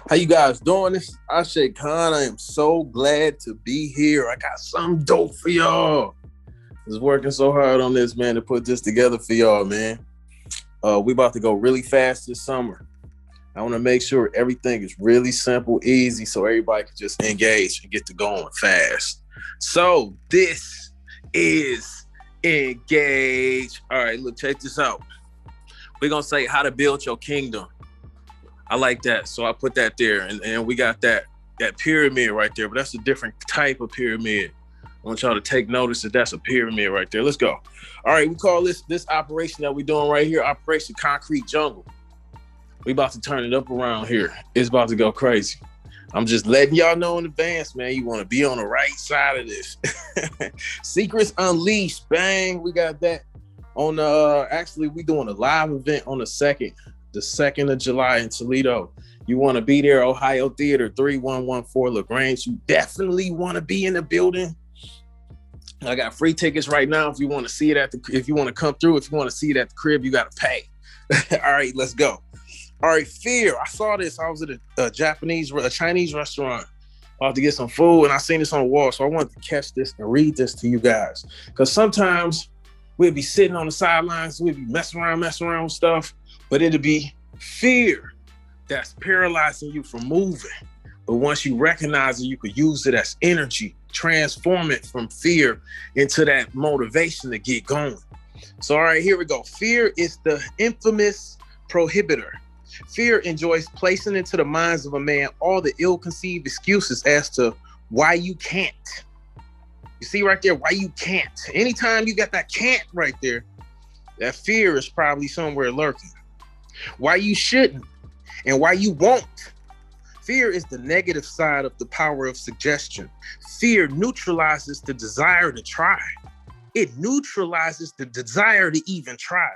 How you guys doing? This is Ashe Khan. I am so glad to be here. I got something dope for y'all. I was working so hard on this, man, to put this together for y'all, man. We about to go really fast this summer. I want to make sure everything is really simple, easy, so everybody can just engage and get to going fast. So this is Engage. All right, look, check this out. We're gonna say how to build your kingdom. I like that. So I put that there. And we got that pyramid right there, but that's a different type of pyramid. I want y'all to take notice that that's a pyramid right there. Let's go. All right, we call this operation that we're doing right here, Operation Concrete Jungle. We about to turn it up around here. It's about to go crazy. I'm just letting y'all know in advance, man. You want to be on the right side of this. Secrets Unleashed, bang. We got that on actually we doing a live event on the 2nd of July in Toledo. You want to be there, Ohio Theater, 3114 LaGrange. You definitely want to be in the building. I got free tickets right now. If you want to see it if you want to come through, if you want to see it at the crib, you got to pay. All right, let's go. All right, fear. I saw this. I was at a Chinese restaurant about to get some food, and I seen this on the wall. So I wanted to catch this and read this to you guys. Because sometimes we'll be sitting on the sidelines, we'll be messing around with stuff, but it'll be fear that's paralyzing you from moving. But once you recognize it, you could use it as energy, transform it from fear into that motivation to get going. So, all right, here we go. Fear is the infamous prohibitor. Fear enjoys placing into the minds of a man all the ill-conceived excuses as to why you can't. You see right there, why you can't. Anytime you got that can't right there, that fear is probably somewhere lurking. Why you shouldn't and why you won't. Fear is the negative side of the power of suggestion. Fear neutralizes the desire to try. It neutralizes the desire to even try.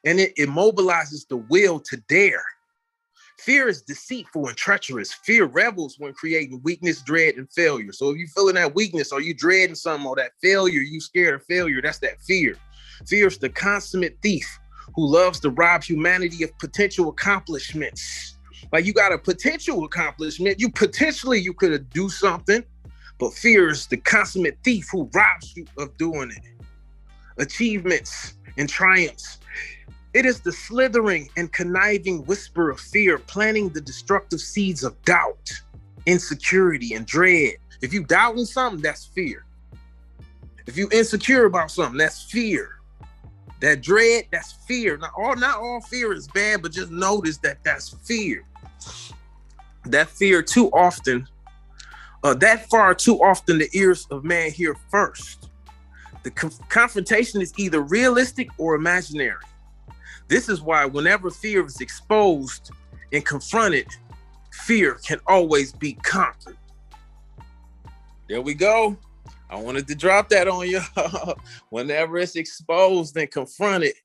And it immobilizes the will to dare. Fear is deceitful and treacherous. Fear revels when creating weakness, dread, and failure. So if you're feeling that weakness or you dreading something or that failure, you scared of failure, that's that fear. Fear is the consummate thief who loves to rob humanity of potential accomplishments. Like you got a potential accomplishment, you could do something, but fear is the consummate thief who robs you of doing it. Achievements and triumphs. It is the slithering and conniving whisper of fear, planting the destructive seeds of doubt, insecurity, and dread. If you doubting something, that's fear. If you insecure about something, that's fear. That dread, that's fear. Not all fear is bad, but just notice that that's fear. That fear too often, that far too often the ears of man hear first. The confrontation is either realistic or imaginary. This is why whenever fear is exposed and confronted, fear can always be conquered. There we go. I wanted to drop that on you. Whenever it's exposed and confronted,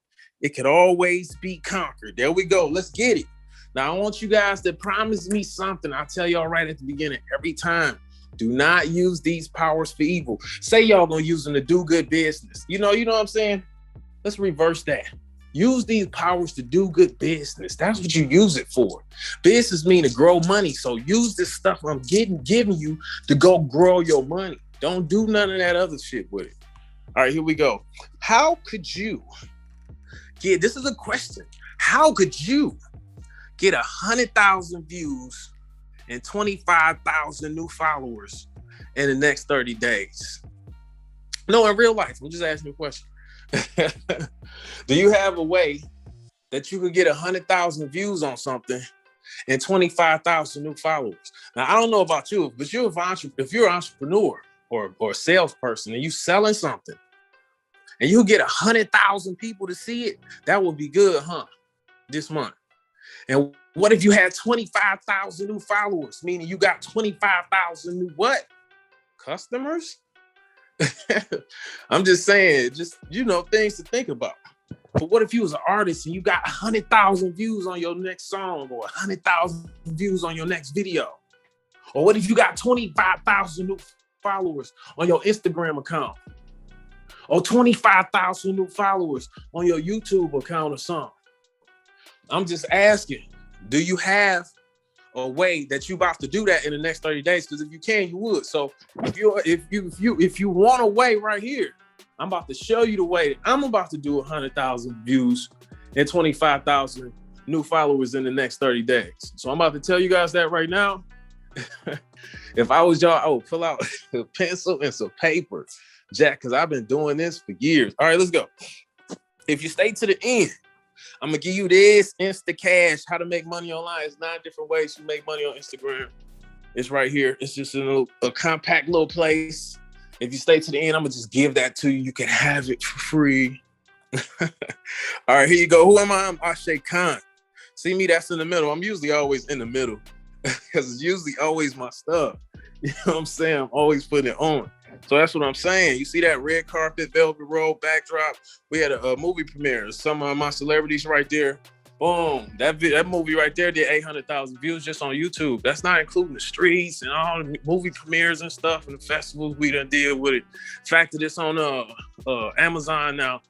it can always be conquered. There we go. Let's get it. Now, I want you guys to promise me something. I'll tell y'all right at the beginning every time. Do not use these powers for evil. Say y'all gonna use them to do good business. You know what I'm saying? Let's reverse that. Use these powers to do good business. That's what you use it for. Business mean to grow money. So use this stuff I'm giving you to go grow your money. Don't do none of that other shit with it. All right, here we go. How could you this is a question. How could you get 100,000 views and 25,000 new followers in the next 30 days? No, in real life. I'm just asking a question. Do you have a way that you could get 100,000 views on something and 25,000 new followers? Now, I don't know about you, but if you're an entrepreneur or a salesperson and you selling something and you get 100,000 people to see it, that would be good, huh? This month. And what if you had 25,000 new followers, meaning you got 25,000 new what? Customers? I'm just saying, things to think about. But what if you was an artist and you got 100,000 views on your next song or 100,000 views on your next video? Or what if you got 25,000 new followers on your Instagram account? Or 25,000 new followers on your YouTube account or something? I'm just asking, do you have a way that you about to do that in the next 30 days. Because if you can, you would. So if you want a way right here, I'm about to show you the way. I'm about to do 100,000 views and 25,000 new followers in the next 30 days. So I'm about to tell you guys that right now. If I was y'all, I would pull out a pencil and some paper, Jack, because I've been doing this for years. All right, let's go. If you stay to the end, I'm gonna give you this Instacash, how to make money online. It's 9 different ways to make money on Instagram. It's right here. It's just in a compact little place. If you stay to the end, I'm gonna just give that to you. You can have it for free. All right, here you go. Who am I? I'm Ashe Khan. See me, that's in the middle. I'm usually always in the middle because it's usually always my stuff. You know what I'm saying? I'm always putting it on. So that's what I'm saying. You see that red carpet, velvet rope, backdrop? We had a movie premiere. Some of my celebrities right there. Boom. That movie right there did 800,000 views just on YouTube. That's not including the streets and all the movie premieres and stuff and the festivals we done did with it. The fact that it's on Amazon now.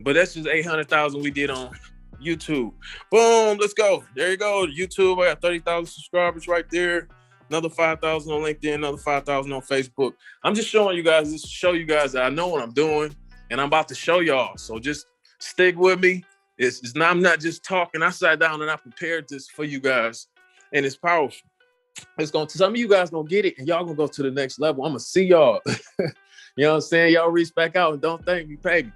But that's just 800,000 we did on YouTube. Boom. Let's go. There you go. YouTube. I got 30,000 subscribers right there. Another 5,000 on LinkedIn, another 5,000 on Facebook. I'm just showing you guys this to show you guys that I know what I'm doing and I'm about to show y'all. So just stick with me. It's not, I'm not just talking. I sat down and I prepared this for you guys and it's powerful. Some of you guys gonna get it and y'all gonna go to the next level. I'm gonna see y'all. You know what I'm saying? Y'all reach back out and don't thank me, pay me.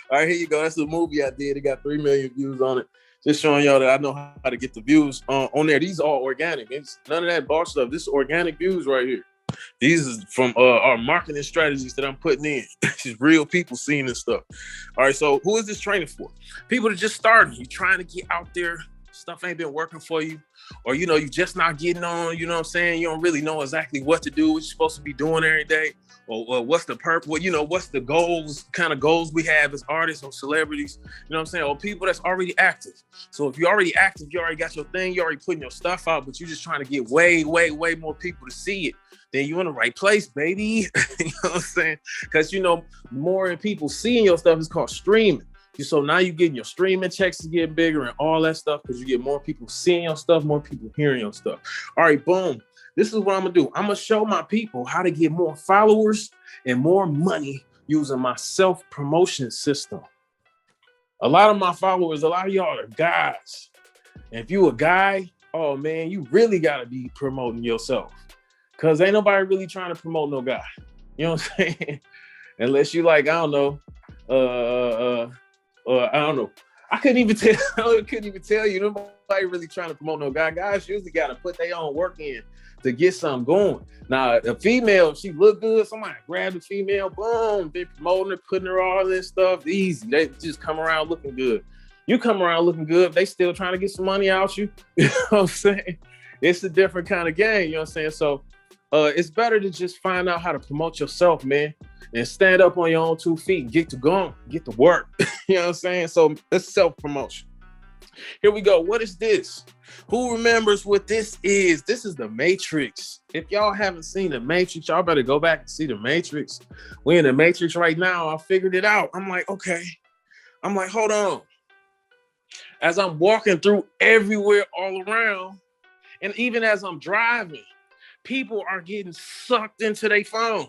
All right, here you go. That's the movie I did. It got 3 million views on it. Just showing y'all that I know how to get the views on there. These are all organic. It's none of that bar stuff. This is organic views right here. These is from our marketing strategies that I'm putting in. It's real people seeing this stuff. All right, so who is this training for? People that just started. You trying to get out there. Stuff ain't been working for you. Or, you know, you just not getting on. You know what I'm saying? You don't really know exactly what to do, what you're supposed to be doing every day. Or what's the purpose? Well, you know, what's the goals, kind of goals we have as artists or celebrities, you know what I'm saying? Or people that's already active. So if you're already active, you already got your thing, you're already putting your stuff out, but you're just trying to get way, way, way more people to see it, then you're in the right place, baby. You know what I'm saying? Because, you know, more people seeing your stuff is called streaming. So now you're getting your streaming checks is getting bigger and all that stuff because you get more people seeing your stuff, more people hearing your stuff. All right, boom. This is what I'm gonna do. I'm gonna show my people how to get more followers and more money using my self-promotion system. A lot of my followers, a lot of y'all are guys. And if you a guy, oh man, you really gotta be promoting yourself. Cause ain't nobody really trying to promote no guy. You know what I'm saying? Unless you like, I don't know, I don't know. I couldn't even tell you. Nobody really trying to promote no guy. Guys usually got to put their own work in to get something going. Now, a female, she look good. Somebody grab the female, boom, they promoting her, putting her all this stuff. Easy. They just come around looking good. You come around looking good, they still trying to get some money out you. You know what I'm saying? It's a different kind of game. You know what I'm saying? So it's better to just find out how to promote yourself, man, and stand up on your own 2 feet and get to going, get to work. You know what I'm saying? So it's self-promotion. Here we go. What is this? Who remembers what this is? This is the Matrix. If y'all haven't seen the Matrix, y'all better go back and see the Matrix. We're in the Matrix right now. I figured it out. I'm like, okay. I'm like, hold on. As I'm walking through everywhere all around, and even as I'm driving, people are getting sucked into their phone.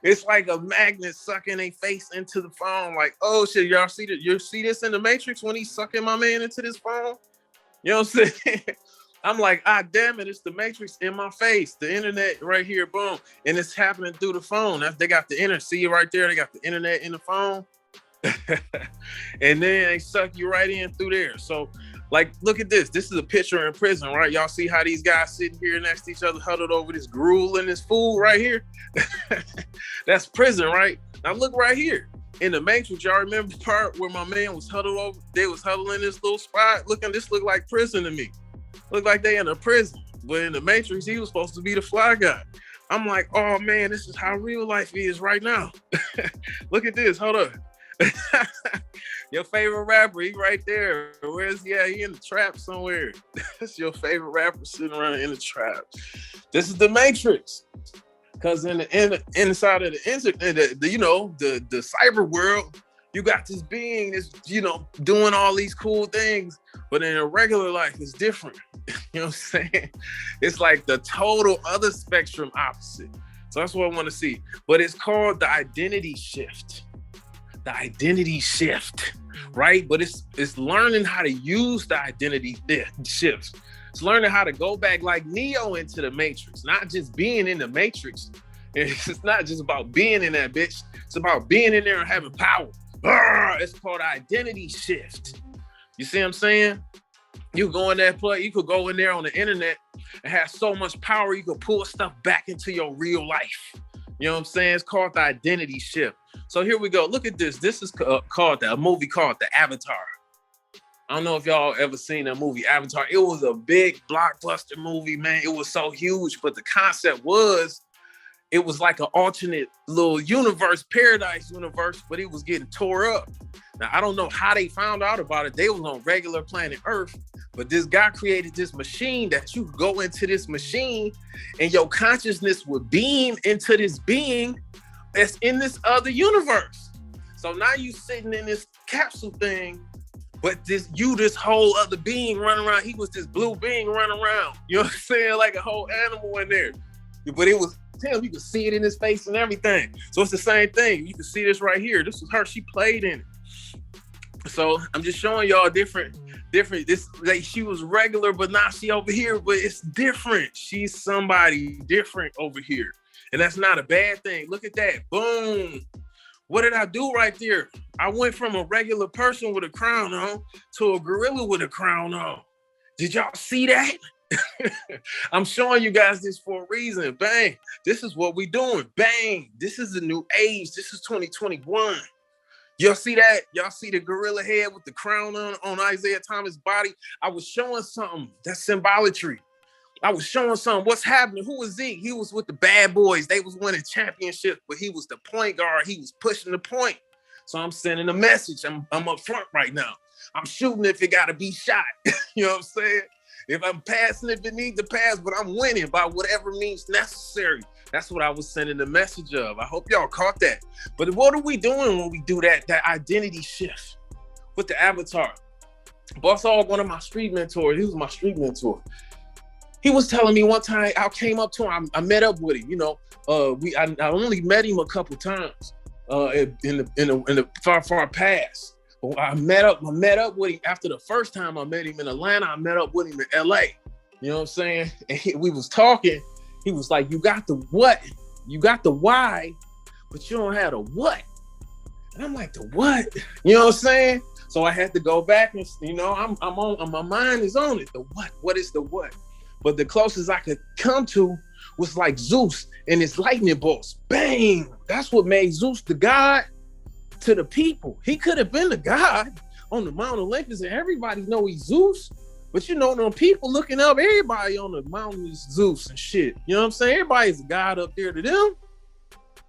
It's like a magnet sucking their face into the phone. Like, oh shit, y'all see that? You see this in the Matrix when he's sucking my man into this phone? You know what I'm saying? I'm like, damn it, it's the Matrix in my face. The internet right here, boom. And it's happening through the phone. They got the internet, see it right there? They got the internet in the phone. And then they suck you right in through there. So, like, look at this. This is a picture in prison, right? Y'all see how these guys sitting here next to each other, huddled over this gruel and this food right here? That's prison, right? Now look right here. In the Matrix, y'all remember the part where my man was huddled over? They was huddled in this little spot. This looked like prison to me. Look like they in a prison. But in the Matrix, he was supposed to be the fly guy. I'm like, oh man, this is how real life is right now. Look at this. Hold up. Your favorite rapper, he right there. Where's he at? He in the trap somewhere. That's your favorite rapper sitting around in the trap. This is the Matrix. Because inside of the cyber world, You got this being that's, doing all these cool things, but in a regular life, it's different. You know what I'm saying? It's like the total other spectrum opposite. So that's what I want to see. But it's called the identity shift. The identity shift, right? But it's learning how to use the identity shifts. It's learning how to go back like Neo into the Matrix, not just being in the Matrix. It's not just about being in that bitch. It's about being in there and having power. It's called identity shift. You see what I'm saying? You go in that play, you could go in there on the internet and have so much power, you could pull stuff back into your real life. You know what I'm saying? It's called the identity shift. So here we go. Look at this. This is called a movie called The Avatar. I don't know if y'all ever seen that movie, Avatar. It was a big blockbuster movie, man. It was so huge, but the concept was, it was like an alternate little universe, paradise universe, but it was getting tore up. Now, I don't know how they found out about it. They was on regular planet Earth, but this guy created this machine that you could go into this machine and your consciousness would beam into this being that's in this other universe. So now you sitting in this capsule thing, but this whole other being running around. He was this blue being running around. You know what I'm saying? Like a whole animal in there. But it was him. You could see it in his face and everything. So it's the same thing. You can see this right here. This was her. She played in it. So I'm just showing y'all different. This, like, she was regular, but now she over here. But it's different. She's somebody different over here, and that's not a bad thing. Look at that. Boom. What did I do right there? I went from a regular person with a crown on to a gorilla with a crown on. Did y'all see that? I'm showing you guys this for a reason. Bang. This is what we doing. Bang. This is the new age. This is 2021. Y'all see that? Y'all see the gorilla head with the crown on Isaiah Thomas' body? I was showing something. That's symbolatry. I was showing something. What's happening? Who was Zeke? He was with the bad boys. They was winning championships, but he was the point guard. He was pushing the point. So I'm sending a message. I'm up front right now. I'm shooting if it got to be shot. You know what I'm saying? If I'm passing if it needs to pass, but I'm winning by whatever means necessary. That's what I was sending the message of. I hope y'all caught that. But what are we doing when we do that identity shift with the avatar? Boss Hogg, one of my street mentors, he was my street mentor. He was telling me one time, I came up to him, I met up with him, you know. I only met him a couple times in the far past. I met up with him after the first time I met him in Atlanta. I met up with him in LA. You know what I'm saying? And we was talking. He was like, you got the what? You got the why, but you don't have the what. And I'm like, the what? You know what I'm saying? So I had to go back and, you know, I'm on, my mind is on it. The what? What is the what? But the closest I could come to was like Zeus and his lightning bolts. Bang! That's what made Zeus the god to the people. He could have been the god on the Mount Olympus, and everybody know he's Zeus. But you know, them people looking up, everybody on the mountain is Zeus and shit. You know what I'm saying? Everybody's a god up there to them. You know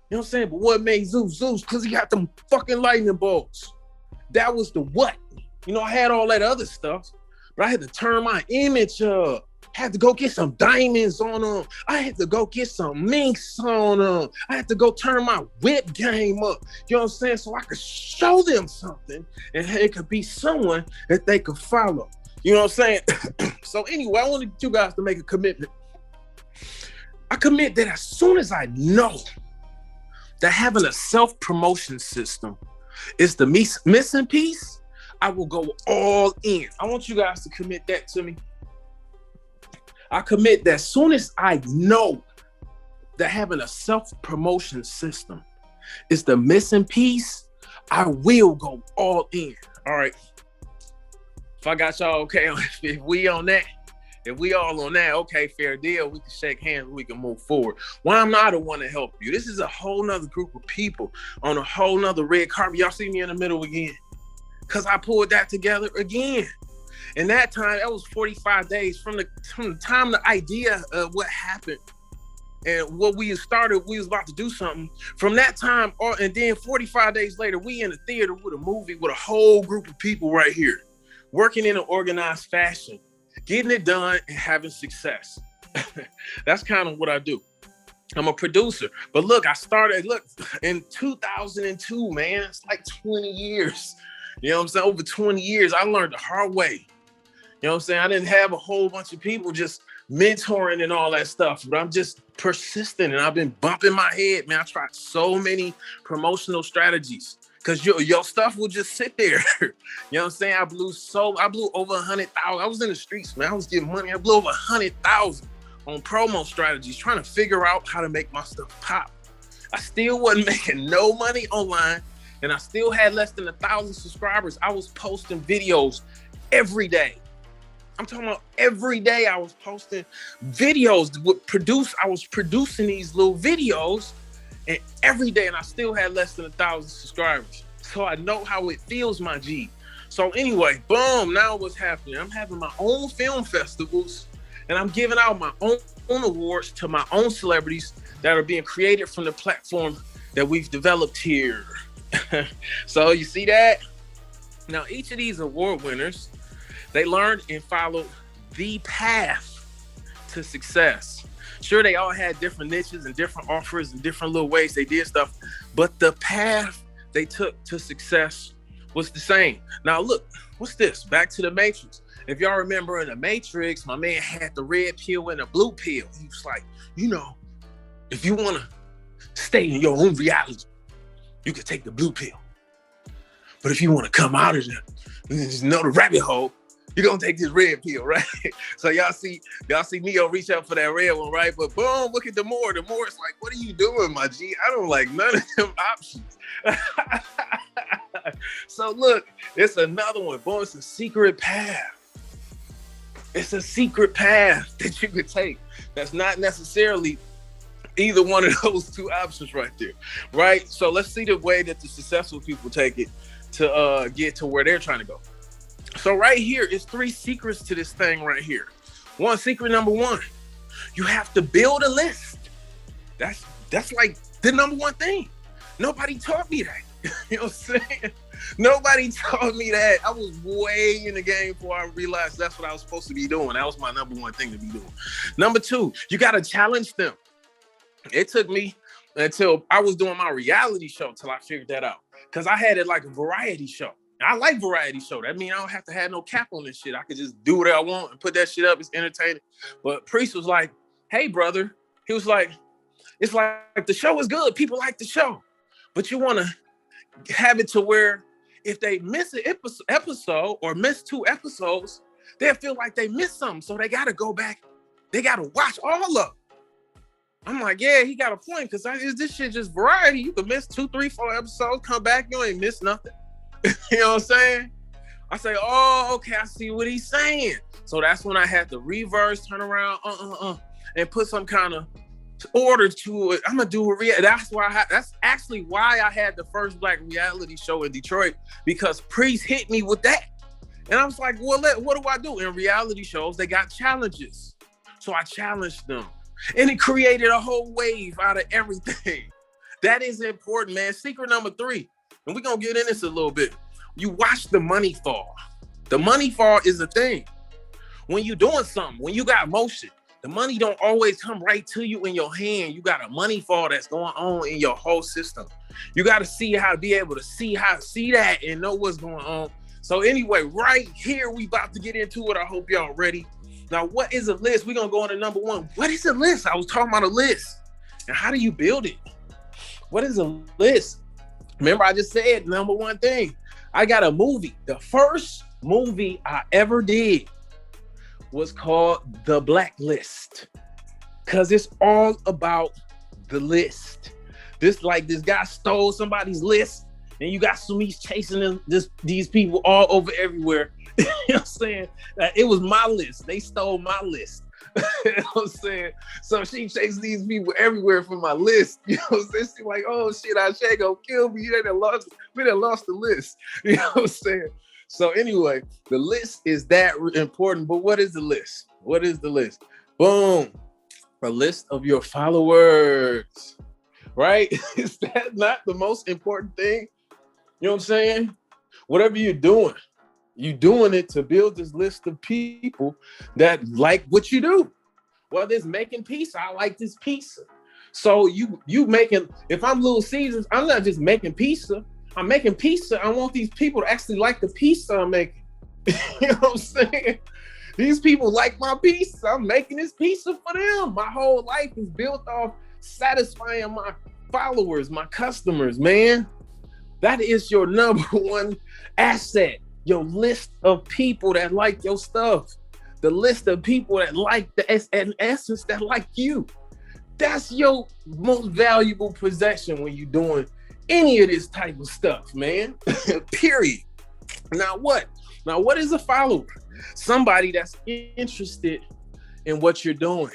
what I'm saying? But what made Zeus Zeus? Because he got them fucking lightning bolts. That was the what. You know, I had all that other stuff, but I had to turn my image up. Had to go get some diamonds on them. I had to go get some minks on them. I had to go turn my whip game up. You know what I'm saying? So I could show them something, and it could be someone that they could follow. You know what I'm saying? So anyway, I wanted you guys to make a commitment. I commit that as soon as I know that having a self-promotion system is the missing piece, I will go all in. I want you guys to commit that to me. I commit that as soon as I know that having a self-promotion system is the missing piece, I will go all in. All right. If I got y'all okay, if we on that, if we all on that, okay, fair deal. We can shake hands, we can move forward. Why am I the one to help you? This is a whole nother group of people on a whole nother red carpet. Y'all see me in the middle again. Because I pulled that together again. And that time, that was 45 days from the time the idea of what happened and what we started, we was about to do something. From that time, and then 45 days later, we in the theater with a movie with a whole group of people right here, working in an organized fashion, getting it done and having success. That's kind of what I do. I'm a producer. But look, in 2002, man. It's like 20 years. You know what I'm saying? Over 20 years, I learned the hard way. You know what I'm saying? I didn't have a whole bunch of people just mentoring and all that stuff, but I'm just persistent and I've been bumping my head, man. I tried so many promotional strategies because your stuff will just sit there. You know what I'm saying? I blew over 100,000. I was in the streets, man. I was getting money. I blew over 100,000 on promo strategies, trying to figure out how to make my stuff pop. I still wasn't making no money online, and I still had less than 1,000 subscribers. I was posting videos every day. I'm talking about every day I was posting videos. I was producing these little videos, and every day, and I still had less than 1,000 subscribers. So I know how it feels, my G. So anyway, boom, now what's happening? I'm having my own film festivals, and I'm giving out my own awards to my own celebrities that are being created from the platform that we've developed here. So you see that? Now, each of these award winners, they learned and followed the path to success. Sure, they all had different niches and different offers and different little ways they did stuff, but the path they took to success was the same. Now, look, what's this? Back to the Matrix. If y'all remember in the Matrix, my man had the red pill and the blue pill. He was like, if you want to stay in your own reality, you can take the blue pill. But if you want to come out of the rabbit hole, you're going to take this red pill, right? So y'all see Neo reach out for that red one, right? But boom, look at D'Amour. D'Amour's like, what are you doing, my G? I don't like none of them options. So look, it's another one. Boom, it's a secret path. It's a secret path that you could take. That's not necessarily either one of those two options right there, right? So let's see the way that the successful people take it to get to where they're trying to go. So right here is 3 secrets to this thing right here. Secret number 1, you have to build a list. That's like the number 1 thing. Nobody taught me that. You know what I'm saying? Nobody taught me that. I was way in the game before I realized that's what I was supposed to be doing. That was my number 1 thing to be doing. Number 2, you got to challenge them. It took me until I was doing my reality show till I figured that out. Because I had it like a variety show. I like variety show. That means I don't have to have no cap on this shit. I could just do whatever I want and put that shit up. It's entertaining. But Priest was like, hey, brother. He was like, it's like the show is good. People like the show. But you want to have it to where if they miss an episode or miss 2 episodes, they'll feel like they missed something. So they got to go back. They got to watch all of them. I'm like, yeah, he got a point. Because this shit just variety. You can miss 2, 3, 4 episodes, come back, you ain't miss nothing. You know what I'm saying? I say, oh, okay, I see what he's saying. So that's when I had to reverse, turn around, and put some kind of order to it. I'm gonna do a that's actually why I had the first Black reality show in Detroit, because Priest hit me with that. And I was like, well, what do I do? In reality shows, they got challenges. So I challenged them. And it created a whole wave out of everything. That is important, man. Secret number 3. And we're going to get in this a little bit. You watch the money fall. The money fall is a thing. When you're doing something, when you got motion, the money don't always come right to you in your hand. You got a money fall that's going on in your whole system. You got to see how to be able to see that and know what's going on. So anyway, right here, we about to get into it. I hope y'all ready. Now, what is a list? We're going to go on to number 1. What is a list? I was talking about a list. And how do you build it? What is a list? Remember, I just said number 1 thing. I got a movie. The first movie I ever did was called The Blacklist, because it's all about the list. This guy stole somebody's list, and you got Sumise chasing these people all over everywhere. You know what I'm saying? It was my list. They stole my list. You know what I'm saying? So she chased these people everywhere from my list. You know what I'm saying? She's like, oh shit, Ashay gonna kill me. We done lost the list. You know what I'm saying? So anyway, the list is that important. But what is the list? What is the list? Boom. A list of your followers. Right? Is that not the most important thing? You know what I'm saying? Whatever you're doing it to build this list of people that like what you do. Whether it's making pizza, I like this pizza. So you making, if I'm Little Caesars, I'm not just making pizza. I'm making pizza. I want these people to actually like the pizza I'm making. You know what I'm saying? These people like my pizza. I'm making this pizza for them. My whole life is built off satisfying my followers, my customers, man. That is your number one asset. Your list of people that like your stuff. The list of people that like in essence, that like you. That's your most valuable possession when you're doing any of this type of stuff, man. Period. Now what? Now what is a follower? Somebody that's interested in what you're doing.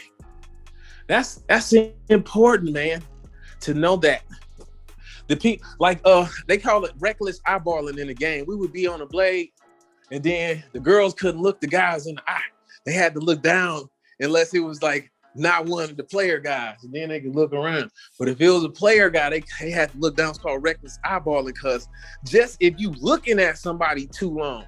That's important, man, to know that. The people, like they call it reckless eyeballing in the game. We would be on a blade, and then the girls couldn't look the guys in the eye. They had to look down unless it was like not one of the player guys, and then they could look around. But if it was a player guy, they had to look down. It's called reckless eyeballing, because just if you looking at somebody too long,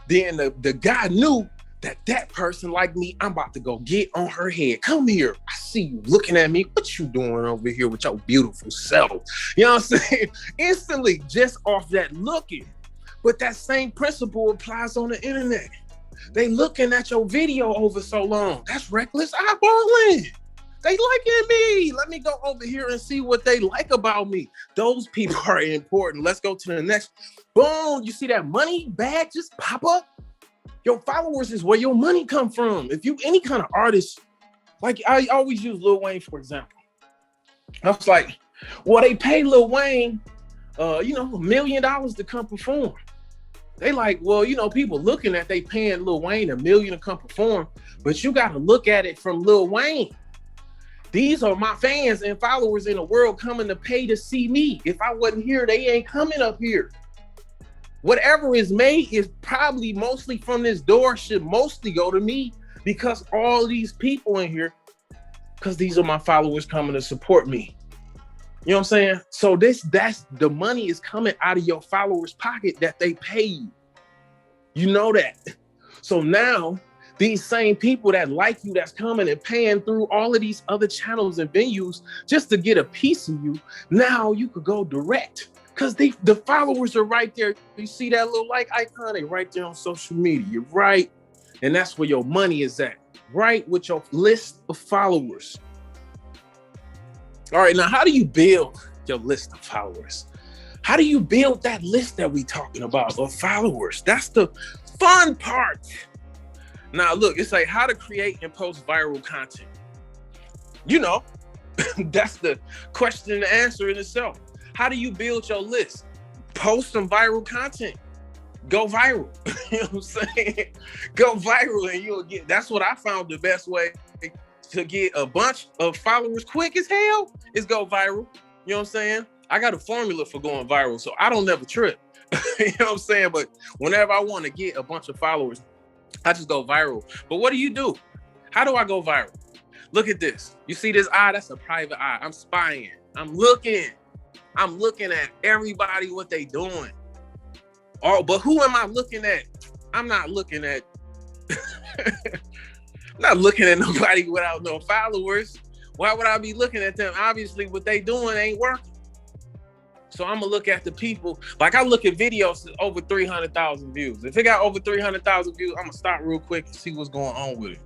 then the guy knew that person like me, I'm about to go get on her head. Come here. I see you looking at me. What you doing over here with your beautiful self? You know what I'm saying? Instantly, just off that looking. But that same principle applies on the internet. They looking at your video over so long. That's reckless eyeballing. They liking me. Let me go over here and see what they like about me. Those people are important. Let's go to the next. Boom. You see that money bag just pop up? Your followers is where your money come from. If you any kind of artist, like I always use Lil Wayne, for example. I was like, well, they pay Lil Wayne, $1 million to come perform. They like, well, people looking at they paying Lil Wayne $1 million to come perform, but you got to look at it from Lil Wayne. These are my fans and followers in the world coming to pay to see me. If I wasn't here, they ain't coming up here. Whatever is made is probably mostly from this door, should mostly go to me, because all these people in here, because these are my followers coming to support me. You know what I'm saying? So that's the money is coming out of your followers' pocket that they pay you. You know that. So now these same people that like you, that's coming and paying through all of these other channels and venues just to get a piece of you, now you could go direct. Because the followers are right there. You see that little like icon? They right there on social media, right? And that's where your money is at, right with your list of followers. All right, now how do you build your list of followers? How do you build that list that we talking about of followers? That's the fun part. Now look, it's like how to create and post viral content. That's the question and answer in itself. How do you build your list? Post some viral content. Go viral. You know what I'm saying? Go viral and you'll get, that's what I found the best way to get a bunch of followers quick as hell is go viral. You know what I'm saying? I got a formula for going viral, so I don't never trip. You know what I'm saying? But whenever I want to get a bunch of followers, I just go viral. But what do? How do I go viral? Look at this. You see this eye? That's a private eye. I'm spying. I'm looking at everybody, what they doing. Oh, but who am I looking at? I'm not looking at nobody without no followers. Why would I be looking at them? Obviously, what they doing ain't working. So I'm gonna look at the people. Like I look at videos over 300,000 views. If it got over 300,000 views, I'm gonna stop real quick and see what's going on with it.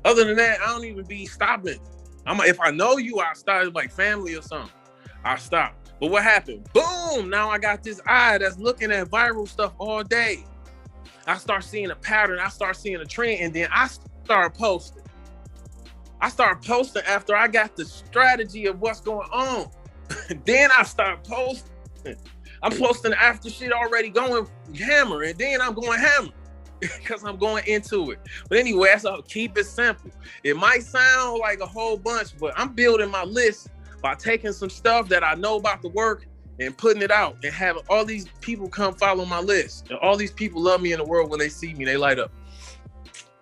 Other than that, I don't even be stopping. If I know you, I'll start like family or something. I'll stop. But what happened? Boom! Now I got this eye that's looking at viral stuff all day. I start seeing a pattern. I start seeing a trend, and then I start posting. I start posting after I got the strategy of what's going on. Then I start posting. I'm posting after shit already going hammer, and then I'm going hammer because I'm going into it. But anyway, so keep it simple. It might sound like a whole bunch, but I'm building my list by taking some stuff that I know about the work and putting it out and having all these people come follow my list. And all these people love me in the world. When they see me, they light up.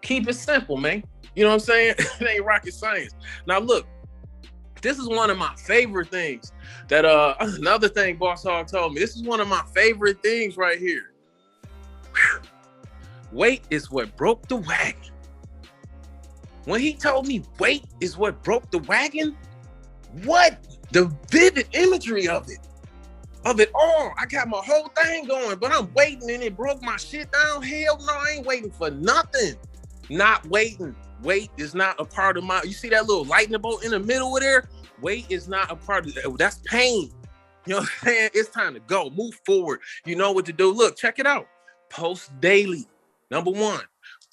Keep it simple, man. You know what I'm saying? It ain't rocket science. Now look, this is one of my favorite things that another thing Boss Hog told me. This is one of my favorite things right here. Whew. Weight is what broke the wagon. When he told me weight is what broke the wagon, What? The vivid imagery of it all. I got my whole thing going, but I'm waiting and it broke my shit down. Hell no, I ain't waiting for nothing. Not waiting. Wait is not a part of my, you see that little lightning bolt in the middle of there? Wait is not a part of that. That's pain. You know what I'm saying? It's time to go. Move forward. You know what to do. Look, check it out. Post daily. Number one,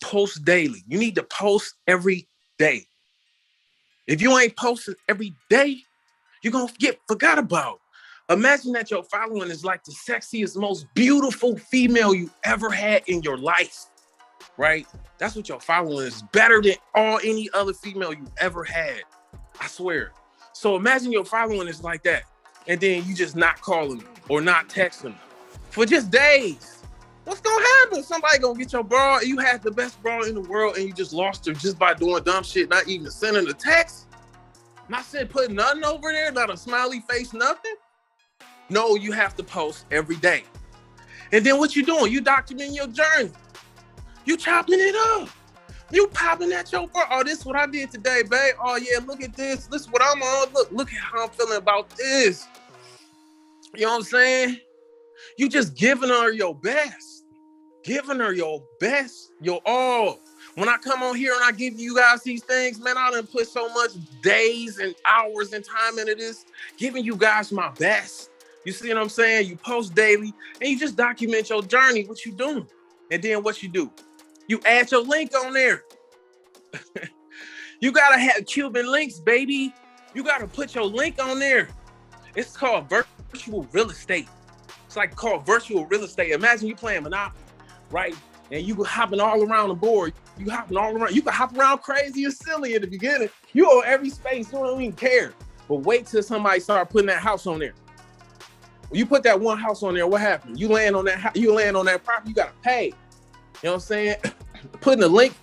post daily. You need to post every day. If you ain't posting every day, you're going to get forgot about. Imagine that your following is like the sexiest, most beautiful female you ever had in your life, right? That's what your following is. Better than any other female you ever had. I swear. So imagine your following is like that. And then you just not calling them or not texting them for just days. What's going to happen? Somebody going to get your bra. You had the best bra in the world and you just lost her just by doing dumb shit, not even sending a text. Not saying putting nothing over there, not a smiley face, nothing. No, you have to post every day. And then what you doing? You documenting your journey. You chopping it up. You popping at your bra. Oh, this is what I did today, babe. Oh, yeah, look at this. This is what I'm on. Look at how I'm feeling about this. You know what I'm saying? You just giving her your best. Giving her your best, your all. When I come on here and I give you guys these things, man, I done put so much days and hours and time into this, giving you guys my best. You see what I'm saying? You post daily and you just document your journey, what you doing. And then what you do? You add your link on there. You gotta have Cuban links, baby. You gotta put your link on there. It's called virtual real estate. It's like called virtual real estate. Imagine you playing Monopoly, right? And you hopping all around the board. You hopping all around. You can hop around crazy and silly in the beginning. You own every space. You don't even care. But wait till somebody start putting that house on there. When you put that one house on there, what happened? You land on that. You land on that property. You gotta pay. You know what I'm saying? Putting a link,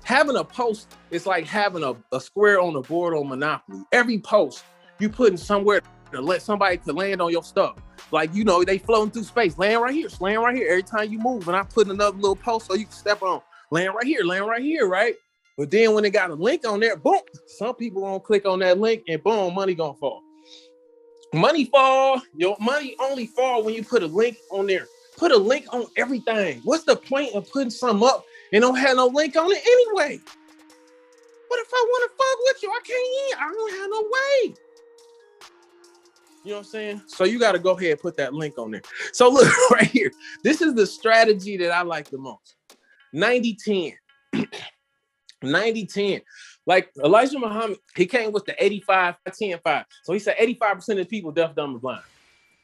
having a post, it's like having a square on the board on Monopoly. Every post you putting somewhere to let somebody to land on your stuff. Like, you know, they floating through space. Land right here. Land right here. Every time you move, and I put another little post so you can step on. Land right here, right? But then when they got a link on there, boom, some people gonna click on that link and boom, money gonna fall. Money fall. Your money only fall when you put a link on there. Put a link on everything. What's the point of putting something up and don't have no link on it anyway? What if I want to fuck with you? I can't. I don't have no way. You know what I'm saying? So you got to go ahead and put that link on there. So look right here. This is the strategy that I like the most. 90-10. 90-10. Like Elijah Muhammad, he came with the 85-10-5. So he said 85% of the people deaf, dumb, and blind.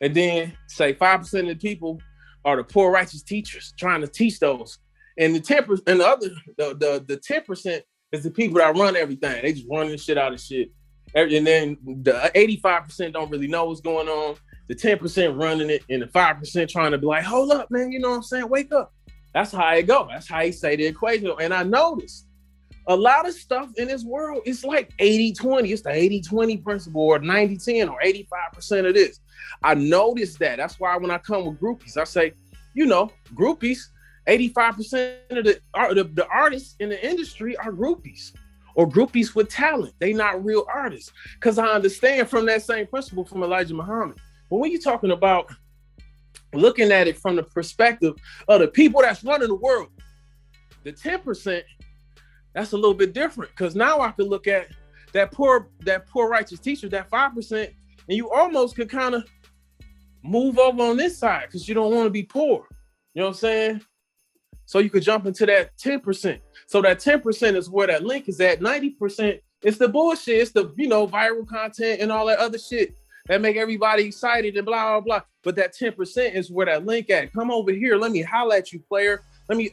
And then say 5% of the people are the poor righteous teachers trying to teach those. And the 10% and the 10% is the people that run everything. They just running shit out of shit. And then the 85% don't really know what's going on. The 10% running it, and the 5% trying to be like, hold up, man, you know what I'm saying? Wake up. That's how it go. That's how he say the equation. And I noticed a lot of stuff in this world, it's like 80-20. It's the 80-20 principle, or 90-10, or 85% of this. I noticed that. That's why when I come with groupies, I say, you know, groupies, 85% of the artists in the industry are groupies, or groupies with talent. They not real artists. Because I understand from that same principle from Elijah Muhammad. But when you're talking about looking at it from the perspective of the people that's running the world, the 10%, that's a little bit different. Because now I could look at that poor righteous teacher, that 5%, and you almost could kind of move over on this side because you don't want to be poor. You know what I'm saying? So you could jump into that 10%. So that 10% is where that link is at. 90%, it's the bullshit. It's the, you know, viral content and all that other shit that make everybody excited and blah, blah, blah. But that 10% is where that link at. Come over here. Let me holler at you, player. Let me,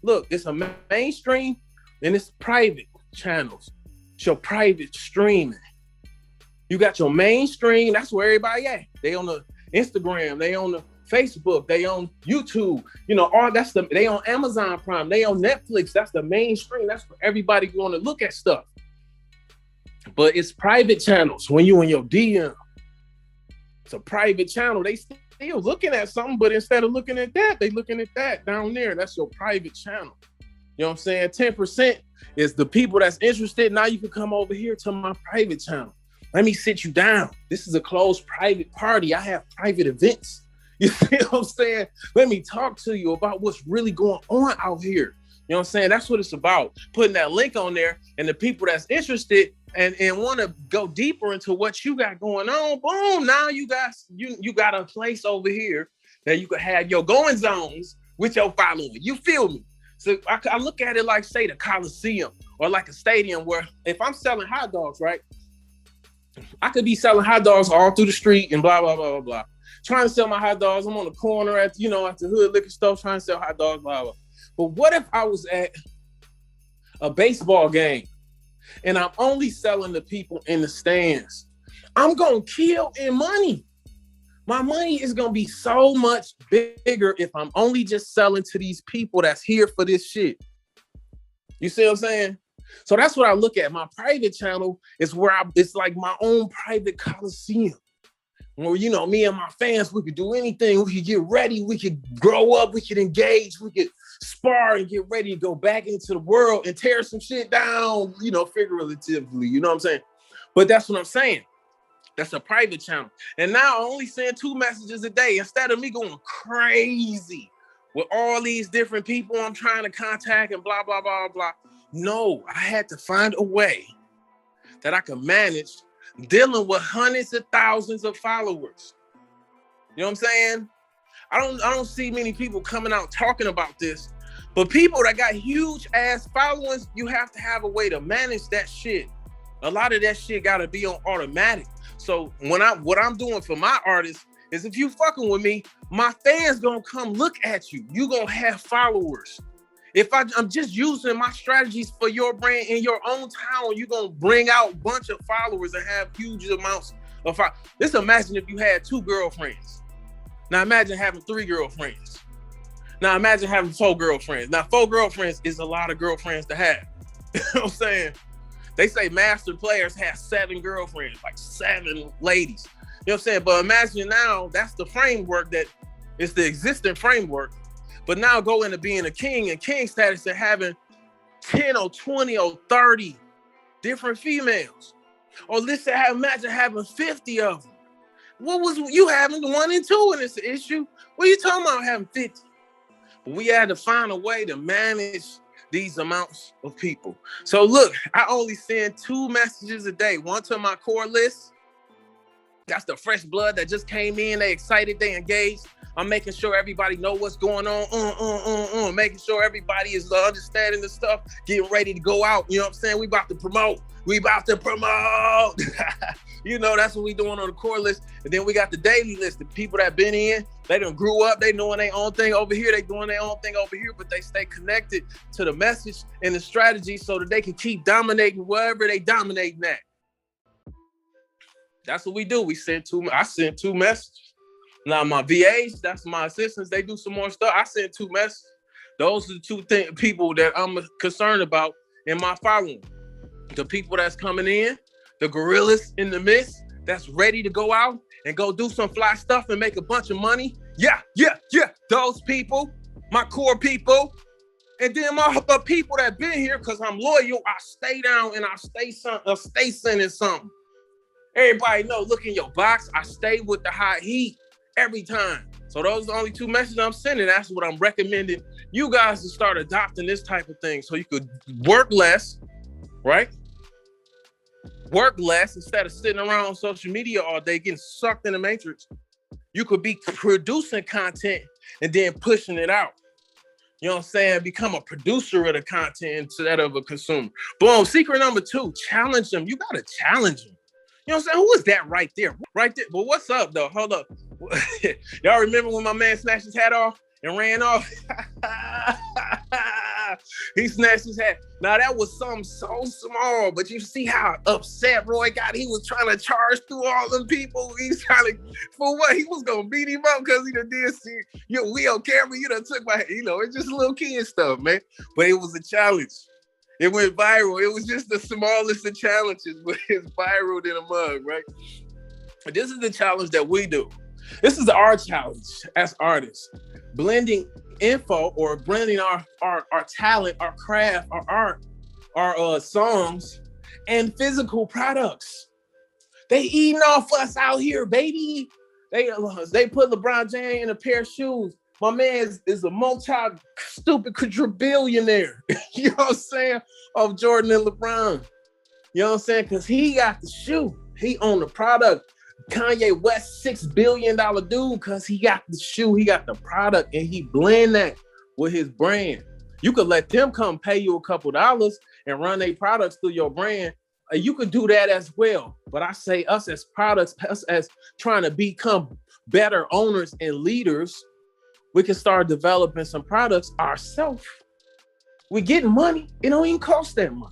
look, it's a mainstream and it's private channels. It's your private streaming. You got your mainstream. That's where everybody at. They on the Instagram. They on the Facebook, they on YouTube, you know, all that's they on Amazon Prime, they on Netflix. That's the mainstream. That's where everybody going to look at stuff. But it's private channels. When you in your DM, it's a private channel. They still looking at something, but instead of looking at that, they looking at that down there. That's your private channel. You know what I'm saying? 10% is the people that's interested. Now you can come over here to my private channel. Let me sit you down. This is a closed private party. I have private events. You see what I'm saying? Let me talk to you about what's really going on out here. You know what I'm saying? That's what it's about. Putting that link on there, and the people that's interested and want to go deeper into what you got going on, boom, now you got a place over here that you could have your going zones with your following. You feel me? So I look at it like, say, the Coliseum or like a stadium where if I'm selling hot dogs, right? I could be selling hot dogs all through the street and blah, blah, blah, blah, blah. Trying to sell my hot dogs. I'm on the corner at the hood liquor store trying to sell hot dogs, blah, blah. But what if I was at a baseball game and I'm only selling to people in the stands? I'm going to kill in money. My money is going to be so much bigger if I'm only just selling to these people that's here for this shit. You see what I'm saying? So that's what I look at. My private channel is where it's like my own private Coliseum. Where, me and my fans, we could do anything. We could get ready. We could grow up. We could engage. We could spar and get ready to go back into the world and tear some shit down, figuratively. You know what I'm saying? But that's what I'm saying. That's a private channel. And now I only send 2 messages a day instead of me going crazy with all these different people I'm trying to contact and blah, blah, blah, blah. No, I had to find a way that I could manage dealing with hundreds of thousands of followers. You know what I'm saying? I don't see many people coming out talking about this, but people that got huge ass followings, you have to have a way to manage that shit. A lot of that shit got to be on automatic. So what I'm doing for my artists is, if you fucking with me, my fans gonna come look at you. You gonna have followers. If I'm just using my strategies for your brand in your own town, you're going to bring out a bunch of followers and have huge amounts of followers. Just imagine if you had 2 girlfriends. Now imagine having 3 girlfriends. Now imagine having 4 girlfriends. Now 4 girlfriends is a lot of girlfriends to have. You know what I'm saying? They say master players have 7 girlfriends, like 7 ladies. You know what I'm saying? But imagine now, that's the framework that is the existing framework. But now go into being a king and king status and having 10 or 20 or 30 different females. Or imagine having 50 of them. What was you having 1 and 2 in this issue? What are you talking about having 50? But we had to find a way to manage these amounts of people. So look, I only send 2 messages a day. One to my core list. That's the fresh blood that just came in. They excited, they engaged. I'm making sure everybody know what's going on. Making sure everybody is understanding the stuff, getting ready to go out. You know what I'm saying? We about to promote. That's what we doing on the core list. And then we got the daily list. The people that been in, they done grew up. They doing their own thing over here. They doing their own thing over here, but they stay connected to the message and the strategy so that they can keep dominating wherever they dominating at. That's what we do. I send 2 messages. Now my VAs, that's my assistants, they do some more stuff. I send 2 messages. Those are the 2 people that I'm concerned about in my following. The people that's coming in, the gorillas in the midst, that's ready to go out and go do some fly stuff and make a bunch of money. Yeah. Those people, my core people. And then my people that been here, because I'm loyal, I stay down and I stay sending something. Everybody know, look in your box, I stay with the hot heat every time. So those are the only 2 messages I'm sending. That's what I'm recommending you guys to start adopting this type of thing so you could work less, right? Work less instead of sitting around on social media all day getting sucked in the matrix. You could be producing content and then pushing it out. You know what I'm saying? Become a producer of the content instead of a consumer. Boom. Secret number 2, challenge them. You got to challenge them. You know what I'm saying? Who is that right there? Right there. But what's up, though? Hold up. Y'all remember when my man snatched his hat off and ran off? He snatched his hat. Now, that was something so small, but you see how upset Roy got? He was trying to charge through all them people. He's trying to, for what? He was going to beat him up because he done did see, we on camera, you done took my, it's just little kid stuff, man. But it was a challenge. It went viral. It was just the smallest of challenges, but it's viral in a mug, right? But this is the challenge that we do. This is our challenge as artists. Blending info or blending our talent, our craft, our art, our songs, and physical products. They eating off us out here, baby. They put LeBron James in a pair of shoes. My man is a multi-stupid quadrillionaire. You know what I'm saying? Of Jordan and LeBron. You know what I'm saying? Because he got the shoe. He owned the product. Kanye West, $6 billion dude, because he got the shoe, he got the product, and he blend that with his brand. You could let them come pay you a couple dollars and run their products through your brand. You could do that as well. But I say us as products, us as trying to become better owners and leaders, we can start developing some products ourselves. We getting money. It don't even cost that much.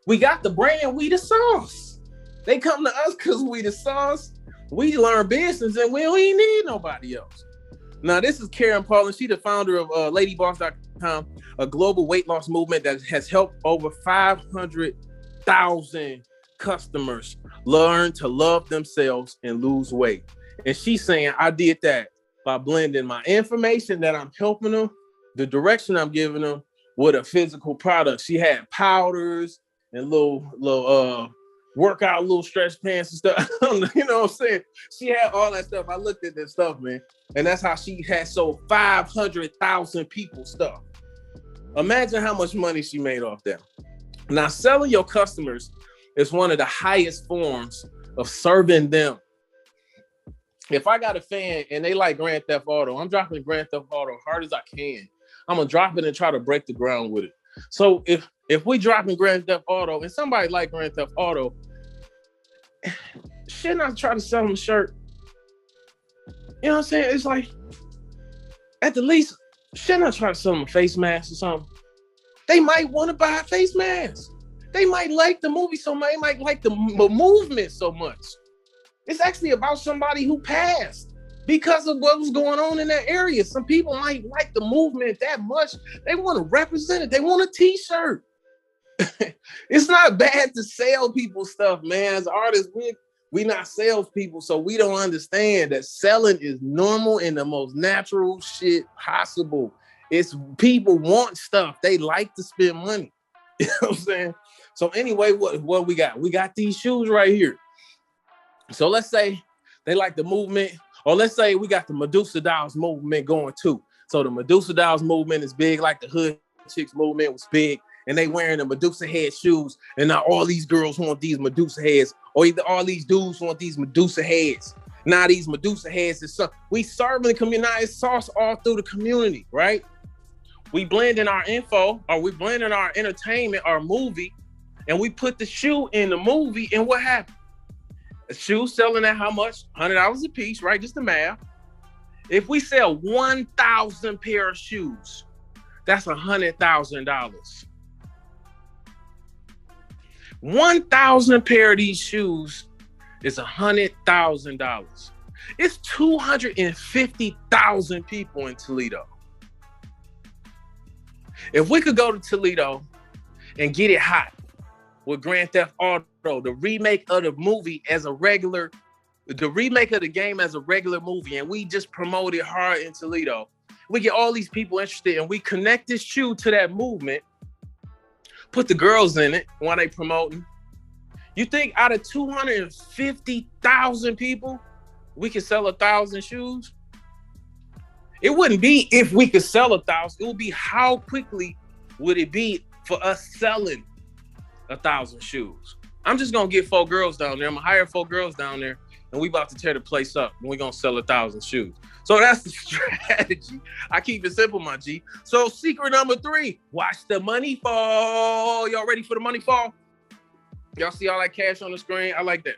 We got the brand, we the sauce. They come to us because we the sauce. We learn business and we don't even need nobody else. Now, this is Karen Paulin. She's the founder of LadyBoss.com, a global weight loss movement that has helped over 500,000 customers learn to love themselves and lose weight. And she's saying, I did that by blending my information that I'm helping them, the direction I'm giving them, with a physical product. She had powders and little workout, little stretch pants and stuff. You know what I'm saying? She had all that stuff. I looked at that stuff, man. And that's how she had sold 500,000 people stuff. Imagine how much money she made off that. Now, selling your customers is one of the highest forms of serving them. If I got a fan and they like Grand Theft Auto, I'm dropping Grand Theft Auto hard as I can. I'm gonna drop it and try to break the ground with it. So if we dropping Grand Theft Auto and somebody like Grand Theft Auto, shouldn't I try to sell them a shirt? You know what I'm saying? It's like, at the least, shouldn't I try to sell them a face mask or something? They might want to buy a face mask. They might like the movie so much. They might like the movement so much. It's actually about somebody who passed because of what was going on in that area. Some people might like the movement that much. They want to represent it. They want a t-shirt. It's not bad to sell people stuff, man. As artists, we not salespeople, so we don't understand that selling is normal and the most natural shit possible. It's people want stuff. They like to spend money. You know what I'm saying? So anyway, what we got? We got these shoes right here. So let's say they like the movement, or let's say we got the Medusa Dolls movement going too. So the Medusa Dolls movement is big, like the Hood Chicks movement was big, and they wearing the Medusa head shoes, and now all these girls want these Medusa heads, or either all these dudes want these Medusa heads. Now these Medusa heads is something we serving the community sauce all through the community, right? We blend in our info, or we blend in our entertainment, our movie, and we put the shoe in the movie, and what happened? A shoe selling at how much? $100 a piece, right? Just the math. If we sell 1,000 pair of shoes, that's $100,000. 1,000 pair of these shoes is $100,000. It's 250,000 people in Toledo. If we could go to Toledo and get it hot with Grand Theft Auto, the remake of the movie as a regular, the remake of the game as a regular movie, and we just promote it hard in Toledo, we get all these people interested and we connect this shoe to that movement, put the girls in it while they promoting. You think out of 250,000 people, we could sell 1,000 shoes? It wouldn't be if we could sell 1,000. It would be how quickly would it be for us selling 1,000 shoes. I'm just gonna get 4 girls down there. I'm gonna hire 4 girls down there, and we about to tear the place up. And we're gonna sell 1,000 shoes. So that's the strategy. I keep it simple, my G. So secret number 3, watch the money fall. Y'all ready for the money fall? Y'all see all that cash on the screen? I like that.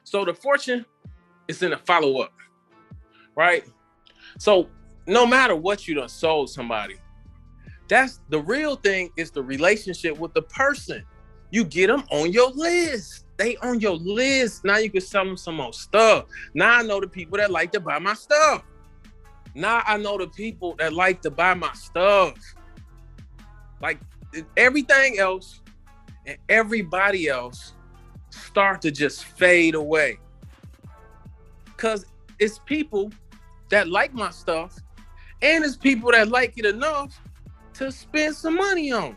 So the fortune is in the follow-up, right? So no matter what you done sold somebody, that's the real thing, is the relationship with the person. You get them on your list. They on your list. Now you can sell them some more stuff. Now I know the people that like to buy my stuff. Now I know the people that like to buy my stuff. Like everything else and everybody else start to just fade away. Because it's people that like my stuff, and it's people that like it enough to spend some money on.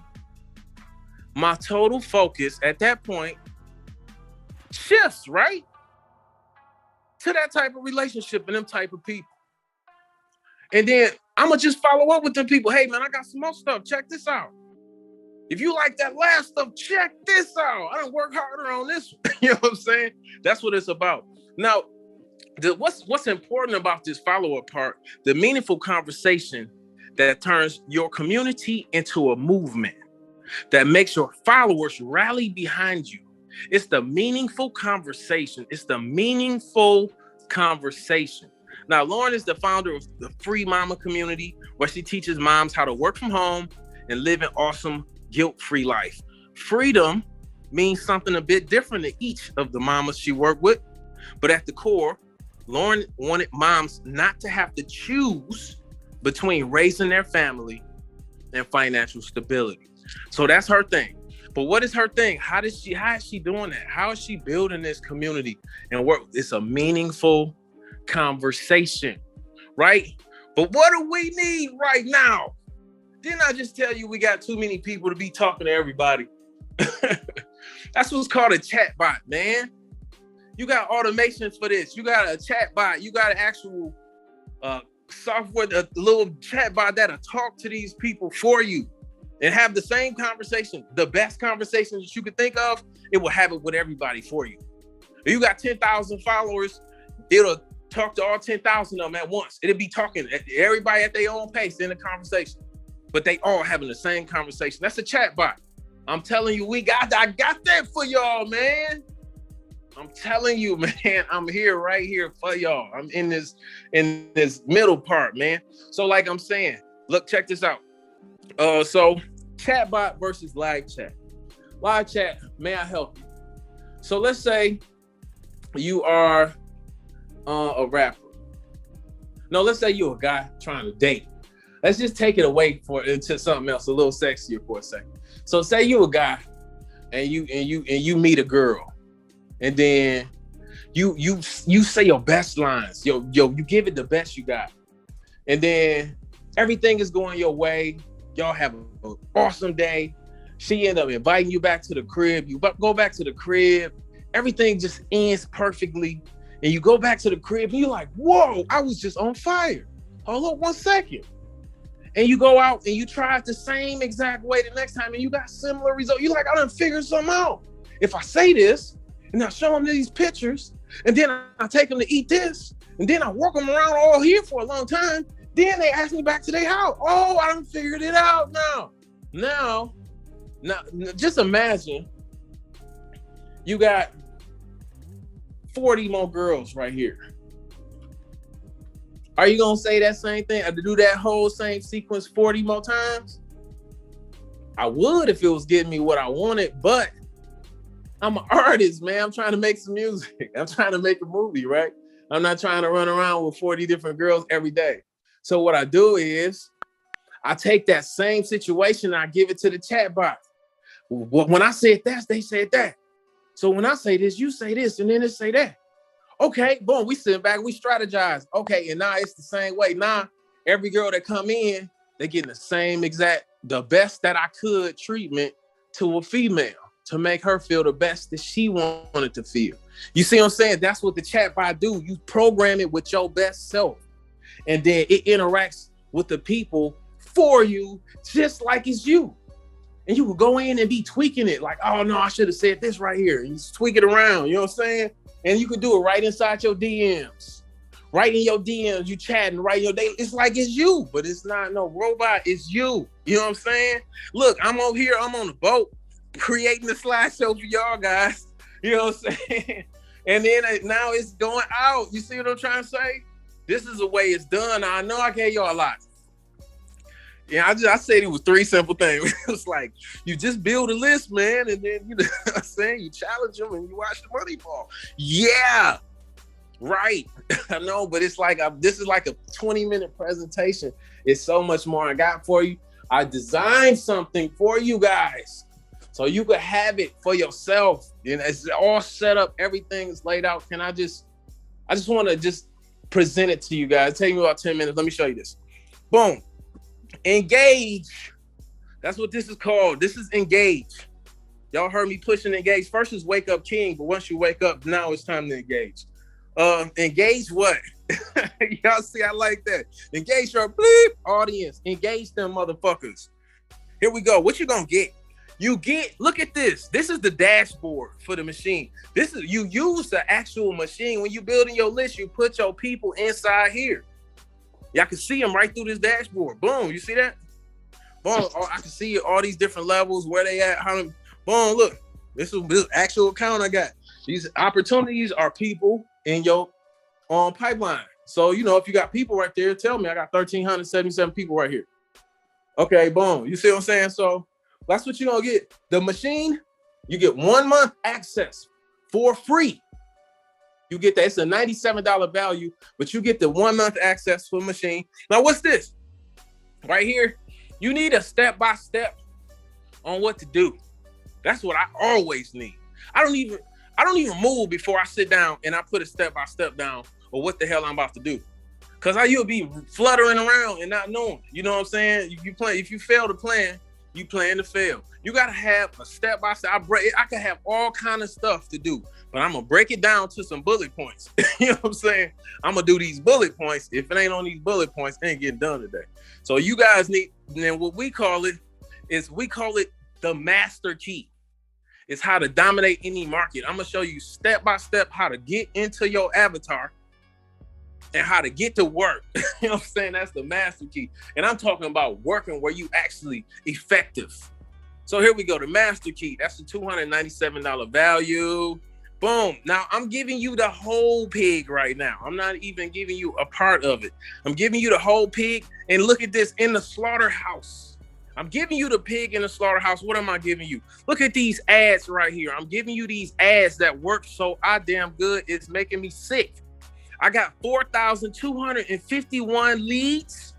My total focus at that point shifts, right? To that type of relationship and them type of people. And then I'm going to just follow up with them people. Hey, man, I got some more stuff. Check this out. If you like that last stuff, check this out. I don't work harder on this one. You know what I'm saying? That's what it's about. Now, what's important about this follow-up part, the meaningful conversation that turns your community into a movement, that makes your followers rally behind you. It's the meaningful conversation. It's the meaningful conversation. Now, Lauren is the founder of the Free Mama community, where she teaches moms how to work from home and live an awesome, guilt-free life. Freedom means something a bit different to each of the mamas she worked with. But at the core, Lauren wanted moms not to have to choose between raising their family and financial stability. So that's her thing. But what is her thing? How is she doing that? How is she building this community and work? It's a meaningful conversation, right? But what do we need right now? Didn't I just tell you we got too many people to be talking to everybody? That's what's called a chat bot, man. You got automations for this. You got a chat bot. You got an actual software, a little chat bot that'll talk to these people for you and have the same conversation, the best conversation that you could think of. It will have it with everybody for you. If you got 10,000 followers, it'll talk to all 10,000 of them at once. It'll be talking at everybody at their own pace in the conversation, but they all having the same conversation. That's a chat bot. I'm telling you, I got that for y'all, man. I'm telling you, man, I'm right here for y'all. I'm in this middle part, man. So like I'm saying, look, check this out. So chatbot versus live chat. Live chat, may I help you? So let's say you are a rapper. No, let's say you're a guy trying to date. Let's just take it away into something else, a little sexier for a second. So say you're a guy and you meet a girl. And then you say your best lines. You give it the best you got. And then everything is going your way. Y'all have an awesome day. She end up inviting you back to the crib. You go back to the crib. Everything just ends perfectly. And you go back to the crib and you're like, whoa, I was just on fire. Hold up 1 second. And you go out and you try it the same exact way the next time and you got similar results. You're like, I done figured something out. If I say this, and I show them these pictures, and then I take them to eat this, and then I walk them around all here for a long time. Then they ask me back to their house. Oh, I done figured it out now. Now, just imagine you got 40 more girls right here. Are you gonna say that same thing? To do that whole same sequence 40 more times? I would if it was getting me what I wanted, but I'm an artist, man. I'm trying to make some music. I'm trying to make a movie, right? I'm not trying to run around with 40 different girls every day. So what I do is I take that same situation and I give it to the chat bot. When I said that, they said that. So when I say this, you say this, and then they say that. Okay, boom, we sit back, we strategize. Okay, and now it's the same way. Now, every girl that come in, they getting the same exact, the best that I could treatment to a female, to make her feel the best that she wanted to feel. You see what I'm saying? That's what the chat bot do. You program it with your best self. And then it interacts with the people for you, just like it's you. And you will go in and be tweaking it like, oh no, I should have said this right here. And you just tweak it around, you know what I'm saying? And you can do it right inside your DMs. Right in your DMs, you chatting right in your day. It's like it's you, but it's not no robot, it's you. You know what I'm saying? Look, I'm over here, I'm on the boat, creating the slideshow for y'all guys. You know what I'm saying? And then now it's going out. You see what I'm trying to say? This is the way it's done. I know I gave y'all a lot. Yeah, I said it was 3 simple things. It was like, you just build a list, man, and then, you know what I'm saying, you challenge them and you watch the money fall. Yeah, right. I know, but it's like, this is like a 20-minute presentation. It's so much more I got for you. I designed something for you guys so you could have it for yourself. You know, it's all set up. Everything is laid out. I just want to just present it to you guys. Take me about 10 minutes. Let me show you this. Boom. Engage. That's what this is called. This is engage. Y'all heard me pushing engage. First is wake up king, but once you wake up, now it's time to engage. Engage what? Y'all see, I like that. Engage your bleep audience. Engage them motherfuckers. Here we go. What you gonna get? You get, look at this. This is the dashboard for the machine. This is, you use the actual machine. When you building your list, you put your people inside here. Y'all can see them right through this dashboard. Boom, you see that? Boom, I can see all these different levels, where they at, how them, boom, look. This is this actual account I got. These opportunities are people in your pipeline. So, you know, if you got people right there, tell me. I got 1,377 people right here. Okay, boom. You see what I'm saying? So that's what you're going to get. The machine, you get 1 month access for free. You get that. It's a $97 value, but you get the 1 month access for the machine. Now, what's this? Right here, you need a step-by-step on what to do. That's what I always need. I don't even move before I sit down and I put a step-by-step down or what the hell I'm about to do. Cause you'll be fluttering around and not knowing. You know what I'm saying? If you fail to plan, you plan to fail. You gotta have a step-by-step. I can have all kind of stuff to do, but I'm gonna break it down to some bullet points. You know what I'm saying? I'm gonna do these bullet points. If it ain't on these bullet points, it ain't getting done today. So you guys need, then what we call it the master key. It's how to dominate any market. I'm gonna show you step-by-step how to get into your avatar and how to get to work. You know what I'm saying? That's the master key. And I'm talking about working where you actually effective. So here we go, the master key. That's the $297 value. Boom. Now I'm giving you the whole pig right now. I'm not even giving you a part of it. I'm giving you the whole pig. And look at this, in the slaughterhouse. I'm giving you the pig in the slaughterhouse. What am I giving you? Look at these ads right here. I'm giving you these ads that work so damn good. It's making me sick. I got 4,251 leads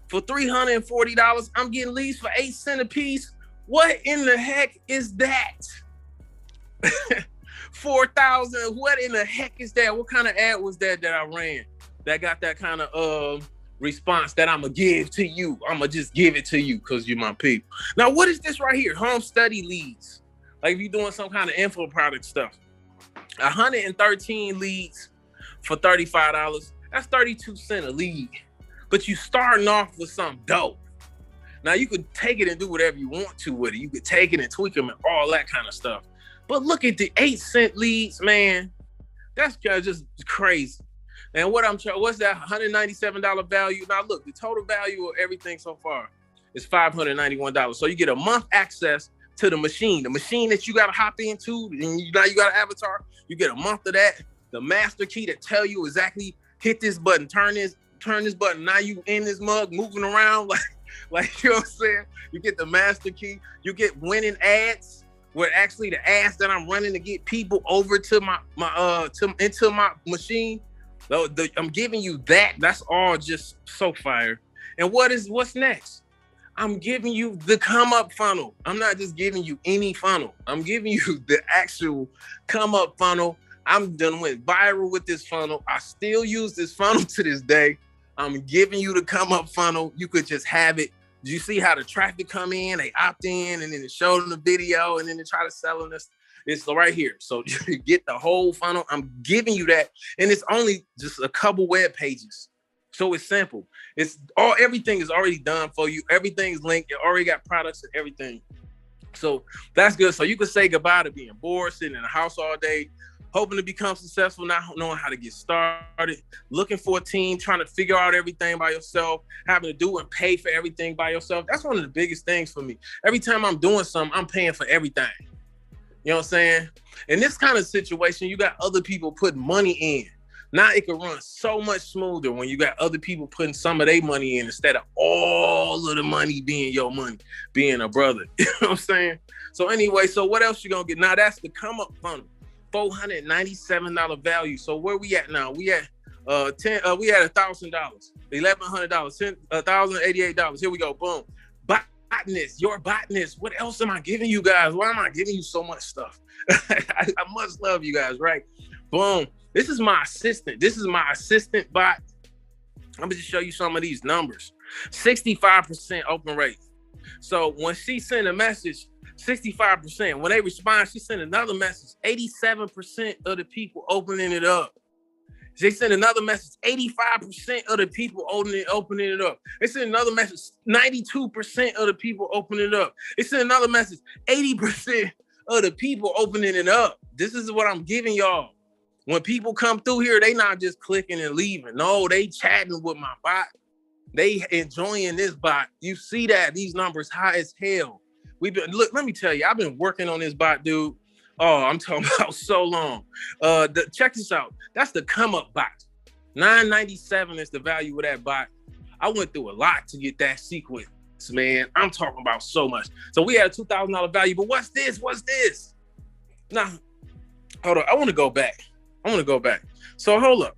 for $340. I'm getting leads for 8 cents a piece. What in the heck is that? 4,000. What in the heck is that? What kind of ad was that I ran that got that kind of response that I'm gonna give to you? I'm gonna just give it to you because you're my people. Now, what is this right here? Home study leads. Like if you're doing some kind of info product stuff. 113 leads for $35. That's 32 cents a lead. But you starting off with something dope. Now you could take it and do whatever you want to with it. You could take it and tweak them and all that kind of stuff. But look at the 8 cent leads, man. That's just crazy. And what's that $197 value? Now look, the total value of everything so far is $591. So you get a month access to the machine that you gotta hop into, and now you got an avatar. You get a month of that. The master key that tell you exactly, hit this button, turn this button. Now you in this mug moving around like you know what I'm saying? You get the master key. You get winning ads, where actually the ads that I'm running to get people over to into my machine. I'm giving you that. That's all just so fire. And what's next? I'm giving you the come up funnel. I'm not just giving you any funnel. I'm giving you the actual come up funnel. I'm done went viral with this funnel. I still use this funnel to this day. I'm giving you the come up funnel. You could just have it. Do you see how the traffic come in? They opt in and then it showed them the video and then they try to sell them this. It's right here. So you get the whole funnel. I'm giving you that. And it's only just a couple web pages. So it's simple. Everything is already done for you. Everything's linked. You already got products and everything. So that's good. So you can say goodbye to being bored, sitting in the house all day, hoping to become successful, not knowing how to get started, looking for a team, trying to figure out everything by yourself, having to do and pay for everything by yourself. That's one of the biggest things for me. Every time I'm doing something, I'm paying for everything. You know what I'm saying? In this kind of situation, you got other people putting money in. Now it can run so much smoother when you got other people putting some of their money in instead of all of the money being your money, being a brother. You know what I'm saying? So anyway, so what else you gonna get? Now that's the come up funnel. $497 value. So where we at now? We at we had $1,000, $1,100, $1,088. Here we go. Boom. Botanist, your botanist. What else am I giving you guys? Why am I giving you so much stuff? I must love you guys, right? Boom. This is my assistant. This is my assistant bot. I'm gonna just show you some of these numbers. 65% open rate. So when she send a message, 65%. When they respond, she sent another message. 87% of the people opening it up. They sent another message. 85% of the people opening it up. They sent another message. 92% of the people opening it up. They sent another message. 80% of the people opening it up. This is what I'm giving y'all. When people come through here, they not just clicking and leaving. No, they chatting with my bot. They enjoying this bot. You see that these numbers high as hell. Look, let me tell you, I've been working on this bot, dude. Oh, I'm talking about so long. Check this out. That's the come up bot. $9.97 is the value of that bot. I went through a lot to get that sequence, man. I'm talking about so much. So we had a $2,000 value, but what's this? Now, hold on. I want to go back. So hold up.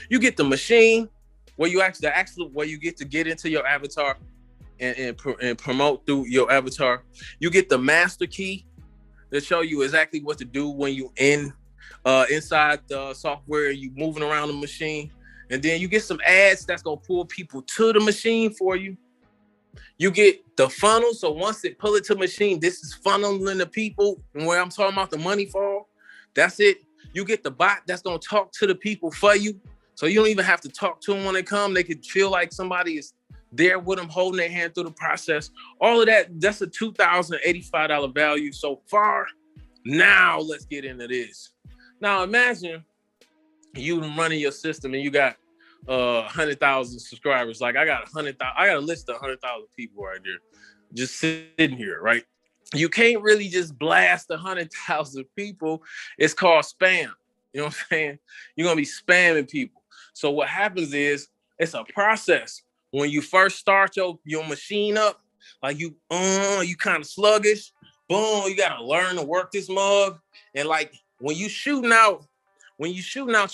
You get the machine where you where you get to get into your avatar and promote through your avatar. You get the master key that show you exactly what to do when you inside the software, you moving around the machine. And then you get some ads that's gonna pull people to the machine for you. You get the funnel. So once it pull it to the machine, this is funneling the people. And where I'm talking about the money fall, that's it. You get the bot that's gonna talk to the people for you. So you don't even have to talk to them when they come. They could feel like somebody is there with them, holding their hand through the process. All of that, that's a $2,085 value so far. Now let's get into this. Now imagine you running your system and you got 100,000 subscribers. Like I got a list of 100,000 people right there, just sitting here, right? You can't really just blast 100,000 people. It's called spam. You know what I'm saying? You're gonna be spamming people. So what happens is it's a process. When you first start your machine up, like you kind of sluggish. Boom, you gotta learn to work this mug. And like when you shooting out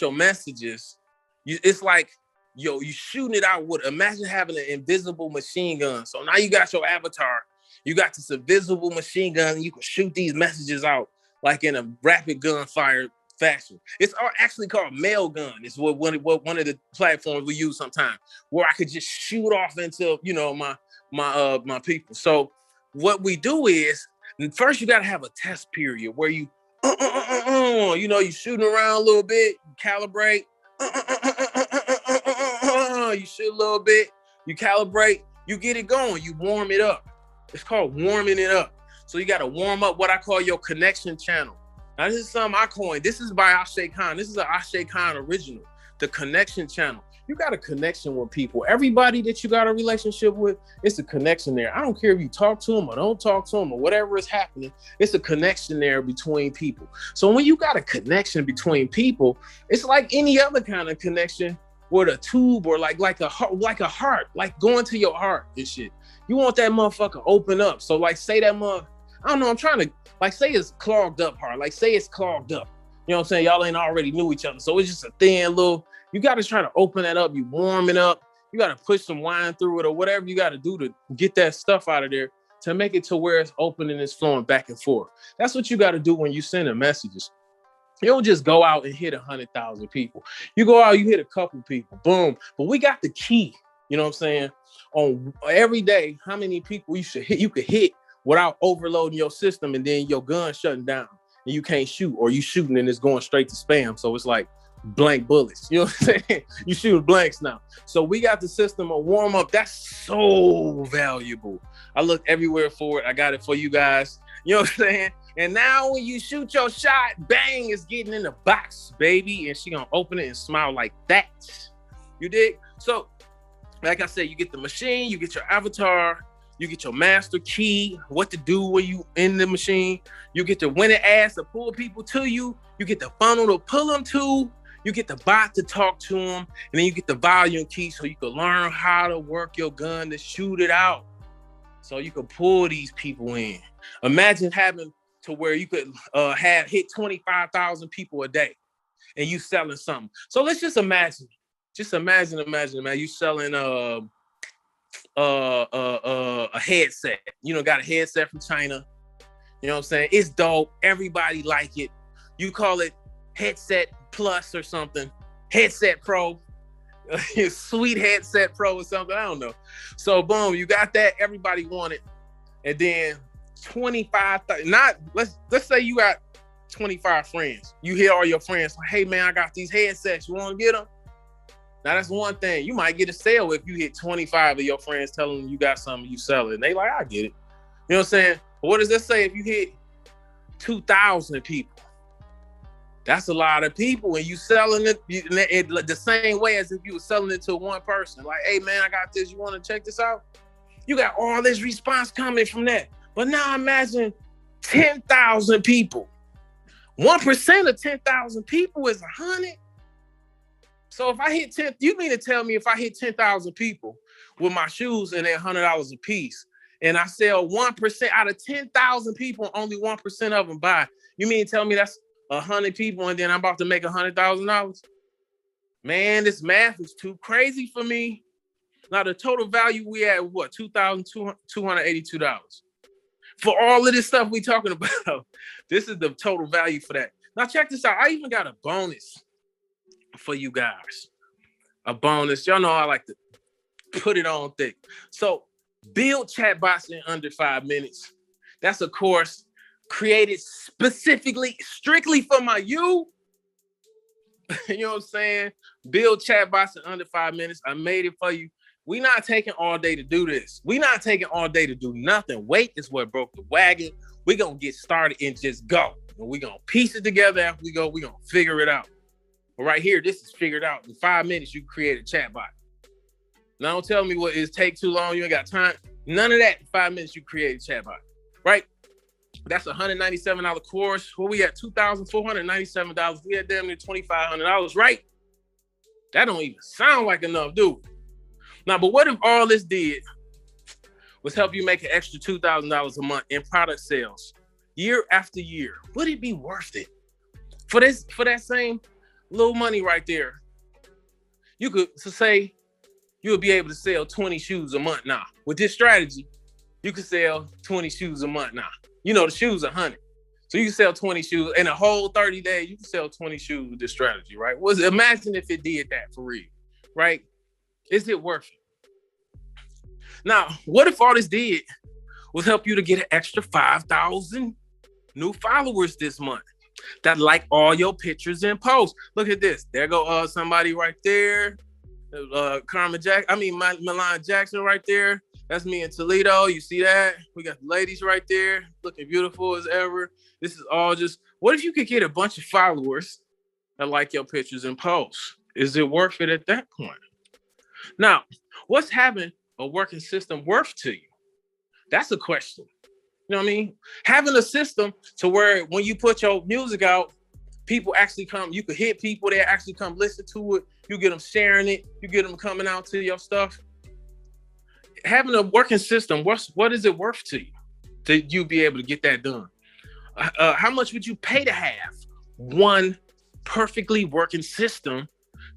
your messages, it's like you shooting it out with. Imagine having an invisible machine gun. So now you got your avatar. You got this invisible machine gun, and you can shoot these messages out like in a rapid gunfire fashion. It's actually called mail gun. It's what one of the platforms we use sometimes, where I could just shoot off into my people. So what we do is first you got to have a test period where you you shooting around a little bit, you calibrate, you shoot a little bit, you calibrate, you get it going, you warm it up. It's called warming it up. So you got to warm up what I call your connection channel. Now, this is something I coined. This is by Ashe Khan. This is an Ashe Khan original, the connection channel. You got a connection with people. Everybody that you got a relationship with, it's a connection there. I don't care if you talk to them or don't talk to them or whatever is happening. It's a connection there between people. So when you got a connection between people, it's like any other kind of connection with a tube or like a heart, like going to your heart and shit. You want that motherfucker open up. So like say that I don't know, I'm trying to, like say it's clogged up heart. Like say it's clogged up. You know what I'm saying? Y'all ain't already knew each other. So it's just a thin little, you got to try to open that up. You warm it up. You got to push some wine through it or whatever you got to do to get that stuff out of there to make it to where it's open and it's flowing back and forth. That's what you got to do when you send messages. You don't just go out and hit 100,000 people. You go out, you hit a couple people, boom. But we got the key, you know what I'm saying? On every day, how many people you could hit without overloading your system and then your gun shutting down and you can't shoot, or you shooting and it's going straight to spam. So it's like blank bullets. You know what I'm saying? You shoot blanks now. So we got the system of warm up. That's so valuable. I looked everywhere for it. I got it for you guys. You know what I'm saying? And now when you shoot your shot, bang, it's getting in the box, baby. And she gonna open it and smile like that. You dig? So, like I said, you get the machine, you get your avatar, you get your master key, what to do when you in the machine. You get the winning ads to pull people to you. You get the funnel to pull them to. You get the bot to talk to them. And then you get the volume key so you can learn how to work your gun to shoot it out. So you can pull these people in. Imagine having to where you could have hit 25,000 people a day and you selling something. So let's just imagine, man, you selling a headset. You know, got a headset from China. You know what I'm saying? It's dope. Everybody like it. You call it Headset Plus or something. Headset Pro. Sweet Headset Pro or something. I don't know. So boom, you got that. Everybody want it. And then 25, 30, not let's say you got 25 friends. You hear all your friends like, hey man, I got these headsets. You want to get them? Now that's one thing. You might get a sale if you hit 25 of your friends telling them you got something, you sell it. And they like, I get it. You know what I'm saying? But what does that say if you hit 2,000 people? That's a lot of people, and you selling it the same way as if you were selling it to one person. Like, hey man, I got this. You want to check this out? You got all this response coming from that. But now imagine 10,000 people. 1% of 10,000 people is 100. So if I hit 10, you mean to tell me if I hit 10,000 people with my shoes and they're $100 a piece, and I sell 1% out of 10,000 people, only 1% of them buy, you mean to tell me that's 100 people and then I'm about to make $100,000? Man, this math is too crazy for me. Now the total value we had, what, $2,282 for all of this stuff we talking about. This is the total value for that. Now check this out. I even got a bonus for you guys. A bonus. Y'all know I like to put it on thick. So build chatbots in under 5 minutes. That's a course created specifically, strictly for my you. You know what I'm saying? Build chatbots in under 5 minutes. I made it for you. We're not taking all day to do this. We're not taking all day to do nothing. Wait is what broke the wagon. We're going to get started and just go. And we're going to piece it together after we go. We're going to figure it out. But right here, this is figured out. In 5 minutes, you create a chatbot. Now don't tell me what is take too long. You ain't got time. None of that. In 5 minutes, you create a chatbot. Right? That's a $197 course. Where we at? $2,497. We had damn near $2,500, right? That don't even sound like enough, dude. Now, but what if all this did was help you make an extra $2,000 a month in product sales year after year? Would it be worth it? For that same little money right there, you could say you'll be able to sell 20 shoes a month now. With this strategy, you could sell 20 shoes a month now. You know, the shoes are 100. So you can sell 20 shoes in a whole 30 days. You can sell 20 shoes with this strategy, right? Imagine if it did that for real, right? Is it worth it? Now, what if all this did was help you to get an extra 5,000 new followers this month that like all your pictures and posts? Look at this. There go somebody right there. Milan Jackson right there. That's me in Toledo. You see that? We got the ladies right there looking beautiful as ever. This is all just, what if you could get a bunch of followers that like your pictures and posts? Is it worth it at that point? Now, what's having a working system worth to you? That's a question. You know what I mean? Having a system to where when you put your music out, people actually come, you could hit people, they actually come listen to it. You get them sharing it. You get them coming out to your stuff. Having a working system, what is it worth to you to you be able to get that done? How much would you pay to have one perfectly working system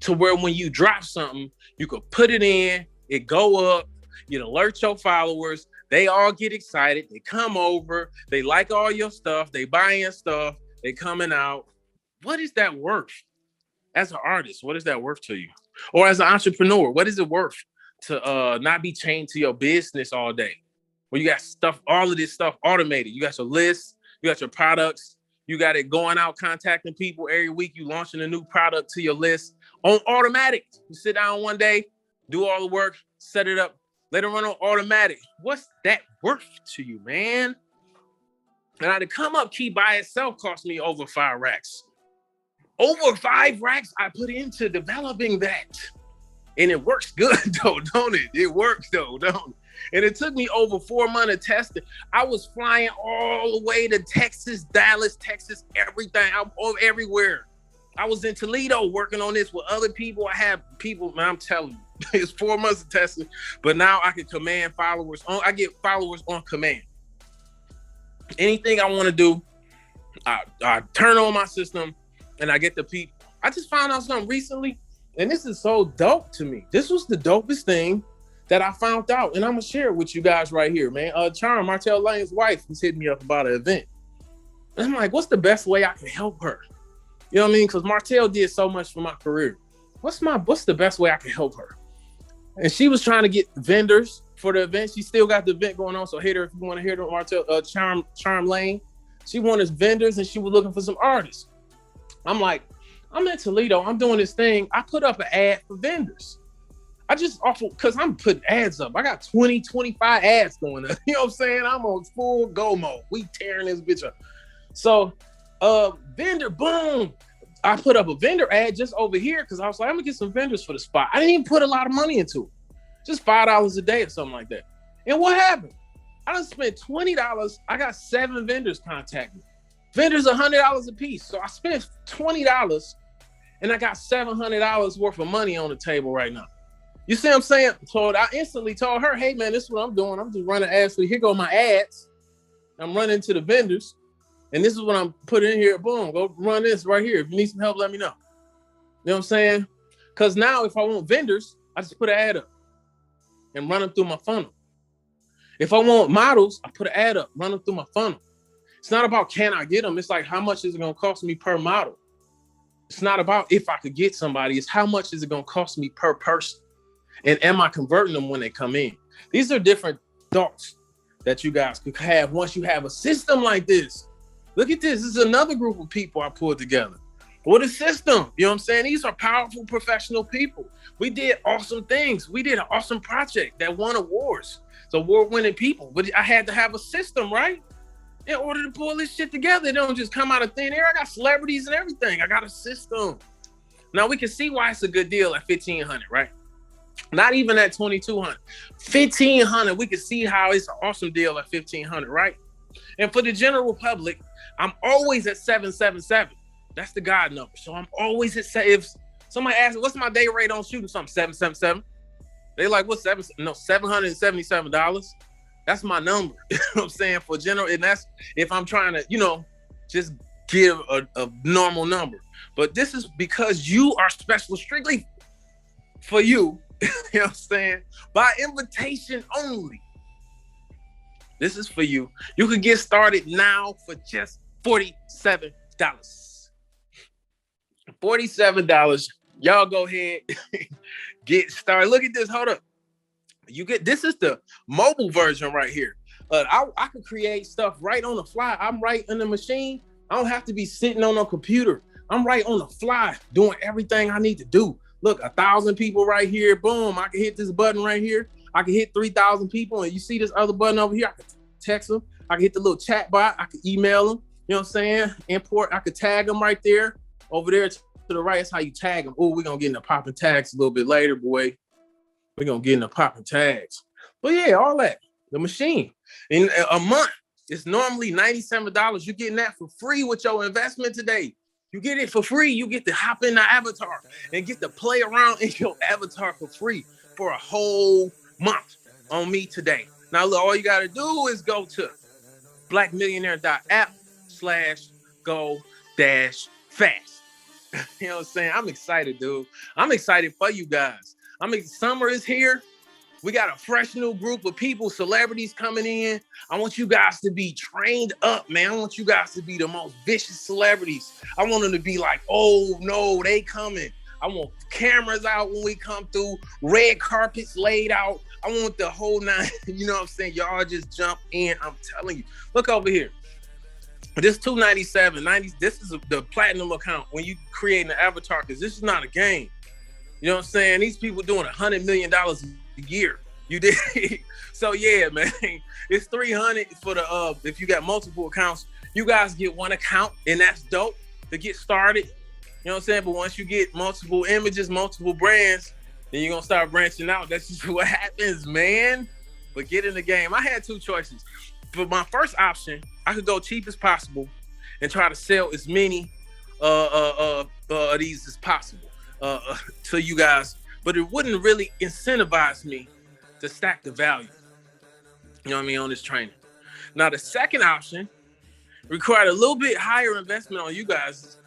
to where when you drop something, you could put it in, it go up, you alert your followers, they all get excited, they come over, they like all your stuff, they buying stuff, they coming out. What is that worth? As an artist, what is that worth to you? Or as an entrepreneur, what is it worth to not be chained to your business all day? Where you got stuff, all of this stuff automated. You got your list, you got your products, you got it going out, contacting people every week. You launching a new product to your list on automatic. You sit down one day, do all the work, set it up, let it run on automatic. What's that worth to you, man? And to come up key by itself cost me over 5 racks. Over 5 racks I put into developing that. And it works good though, don't it? It works though, don't it? And it took me over 4 months of testing. I was flying all the way to Texas, Dallas, Texas, everything. I'm everywhere. I was in Toledo working on this with other people. I have people, man, I'm telling you, it's 4 months of testing, but now I can command followers on. I get followers on command. Anything I want to do, I turn on my system and I get the people. I just found out something recently, and this is so dope to me. This was the dopest thing that I found out, and I'm gonna share it with you guys right here, man. Charm, Martell Lane's wife, was hitting me up about an event. And I'm like, what's the best way I can help her? You know what I mean? Because Martell did so much for my career. What's the best way I can help her? And she was trying to get vendors for the event. She still got the event going on. So hit her if you want to hear the Martell Charm Lane. She wanted vendors and she was looking for some artists. I'm like, I'm in Toledo. I'm doing this thing. I put up an ad for vendors. I just offer, because I'm putting ads up. I got 20, 25 ads going up. You know what I'm saying? I'm on full go mode. We tearing this bitch up. So vendor, boom. I put up a vendor ad just over here because I was like, I'm gonna get some vendors for the spot. I didn't even put a lot of money into it. Just $5 a day or something like that. And what happened? I done spent $20. I got 7 vendors contact me. Vendors $100 a piece. So I spent $20 and I got $700 worth of money on the table right now. You see what I'm saying? So I instantly told her, hey man, this is what I'm doing. I'm just running ads. So here go my ads. I'm running to the vendors. And this is what I'm putting in here. Boom, go run this right here. If you need some help, let me know. You know what I'm saying? Because now if I want vendors, I just put an ad up and run them through my funnel. If I want models, I put an ad up, run them through my funnel. It's not about can I get them. It's like how much is it going to cost me per model? It's not about if I could get somebody. It's how much is it going to cost me per person? And am I converting them when they come in? These are different thoughts that you guys could have once you have a system like this. Look at this. This is another group of people I pulled together. What a system. You know what I'm saying? These are powerful professional people. We did awesome things. We did an awesome project that won awards. It's award-winning people. But I had to have a system, right? In order to pull this shit together. It don't just come out of thin air. I got celebrities and everything. I got a system. Now we can see why it's a good deal at $1,500, right? Not even at $2,200. $1,500. We can see how it's an awesome deal at $1,500, right? And for the general public, I'm always at 777. That's the God number. So I'm always at if somebody asks me, what's my day rate on shooting something? 777. They like, what's $777? That's my number. You know what I'm saying? For general, and that's if I'm trying to, just give a normal number. But this is because you are special strictly for you. You know what I'm saying? By invitation only. This is for you. You can get started now for just $47. $47. Y'all go ahead, get started. Look at this. Hold up. This is the mobile version right here. I can create stuff right on the fly. I'm right in the machine. I don't have to be sitting on a computer. I'm right on the fly doing everything I need to do. Look, 1,000 people right here. Boom. I can hit this button right here. I can hit 3,000 people. And you see this other button over here? I can text them. I can hit the little chat bot. I can email them. You know what I'm saying? Import. I could tag them right there. Over there to the right. That's how you tag them. Oh, we're going to get into popping tags a little bit later, boy. We're going to get into popping tags. But yeah, all that. The machine. In a month, it's normally $97. You're getting that for free with your investment today. You get it for free. You get to hop in the avatar and get to play around in your avatar for free for a whole month on me today. Now, look, all you got to do is go to blackmillionaire.app/go-fast. You know what I'm saying? I'm excited, dude. I'm excited for you guys. Summer is here. We got a fresh new group of people, celebrities coming in. I want you guys to be trained up, man. I want you guys to be the most vicious celebrities. I want them to be like, oh, no, they coming. I want cameras out when we come through, red carpets laid out. I want the whole nine. You know what I'm saying? Y'all just jump in. I'm telling you. Look over here. This $297, this is the platinum account when you create an avatar, because this is not a game. You know what I'm saying? These people doing $100 million a year. You did. So yeah, man, it's $300 for the if you got multiple accounts. You guys get one account, and that's dope to get started. You know what I'm saying? But once you get multiple images, multiple brands, then you're gonna start branching out. That's just what happens, man. But get in the game. I had two choices. For my first option, I could go cheap as possible and try to sell as many these as possible to you guys, but it wouldn't really incentivize me to stack the value, you know what I mean, on this training. Now, the second option required a little bit higher investment on you guys'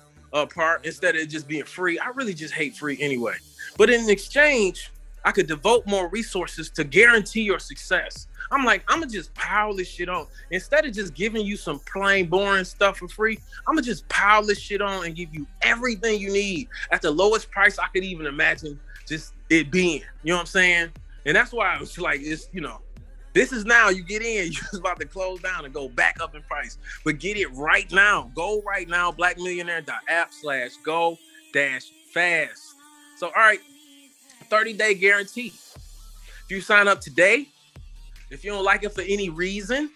part instead of just being free. I really just hate free anyway. But in exchange, I could devote more resources to guarantee your success. I'm like, I'm gonna just pile this shit on. Instead of just giving you some plain boring stuff for free, I'm gonna just pile this shit on and give you everything you need at the lowest price I could even imagine, just it being. You know what I'm saying? And that's why it's like, it's, you know, this is now you get in, you're about to close down and go back up in price. But get it right now. Go right now, blackmillionaire.app/go-fast. So, all right, 30-day guarantee. If you sign up today, if you don't like it for any reason,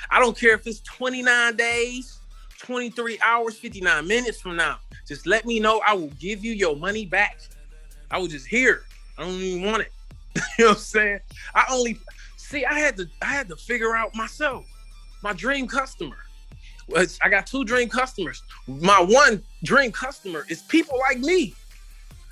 I don't care if it's 29 days, 23 hours, 59 minutes from now. Just let me know. I will give you your money back. I will just hear it. I don't even want it. You know what I'm saying? I had to figure out myself, my dream customer. I got 2 dream customers. My one dream customer is people like me.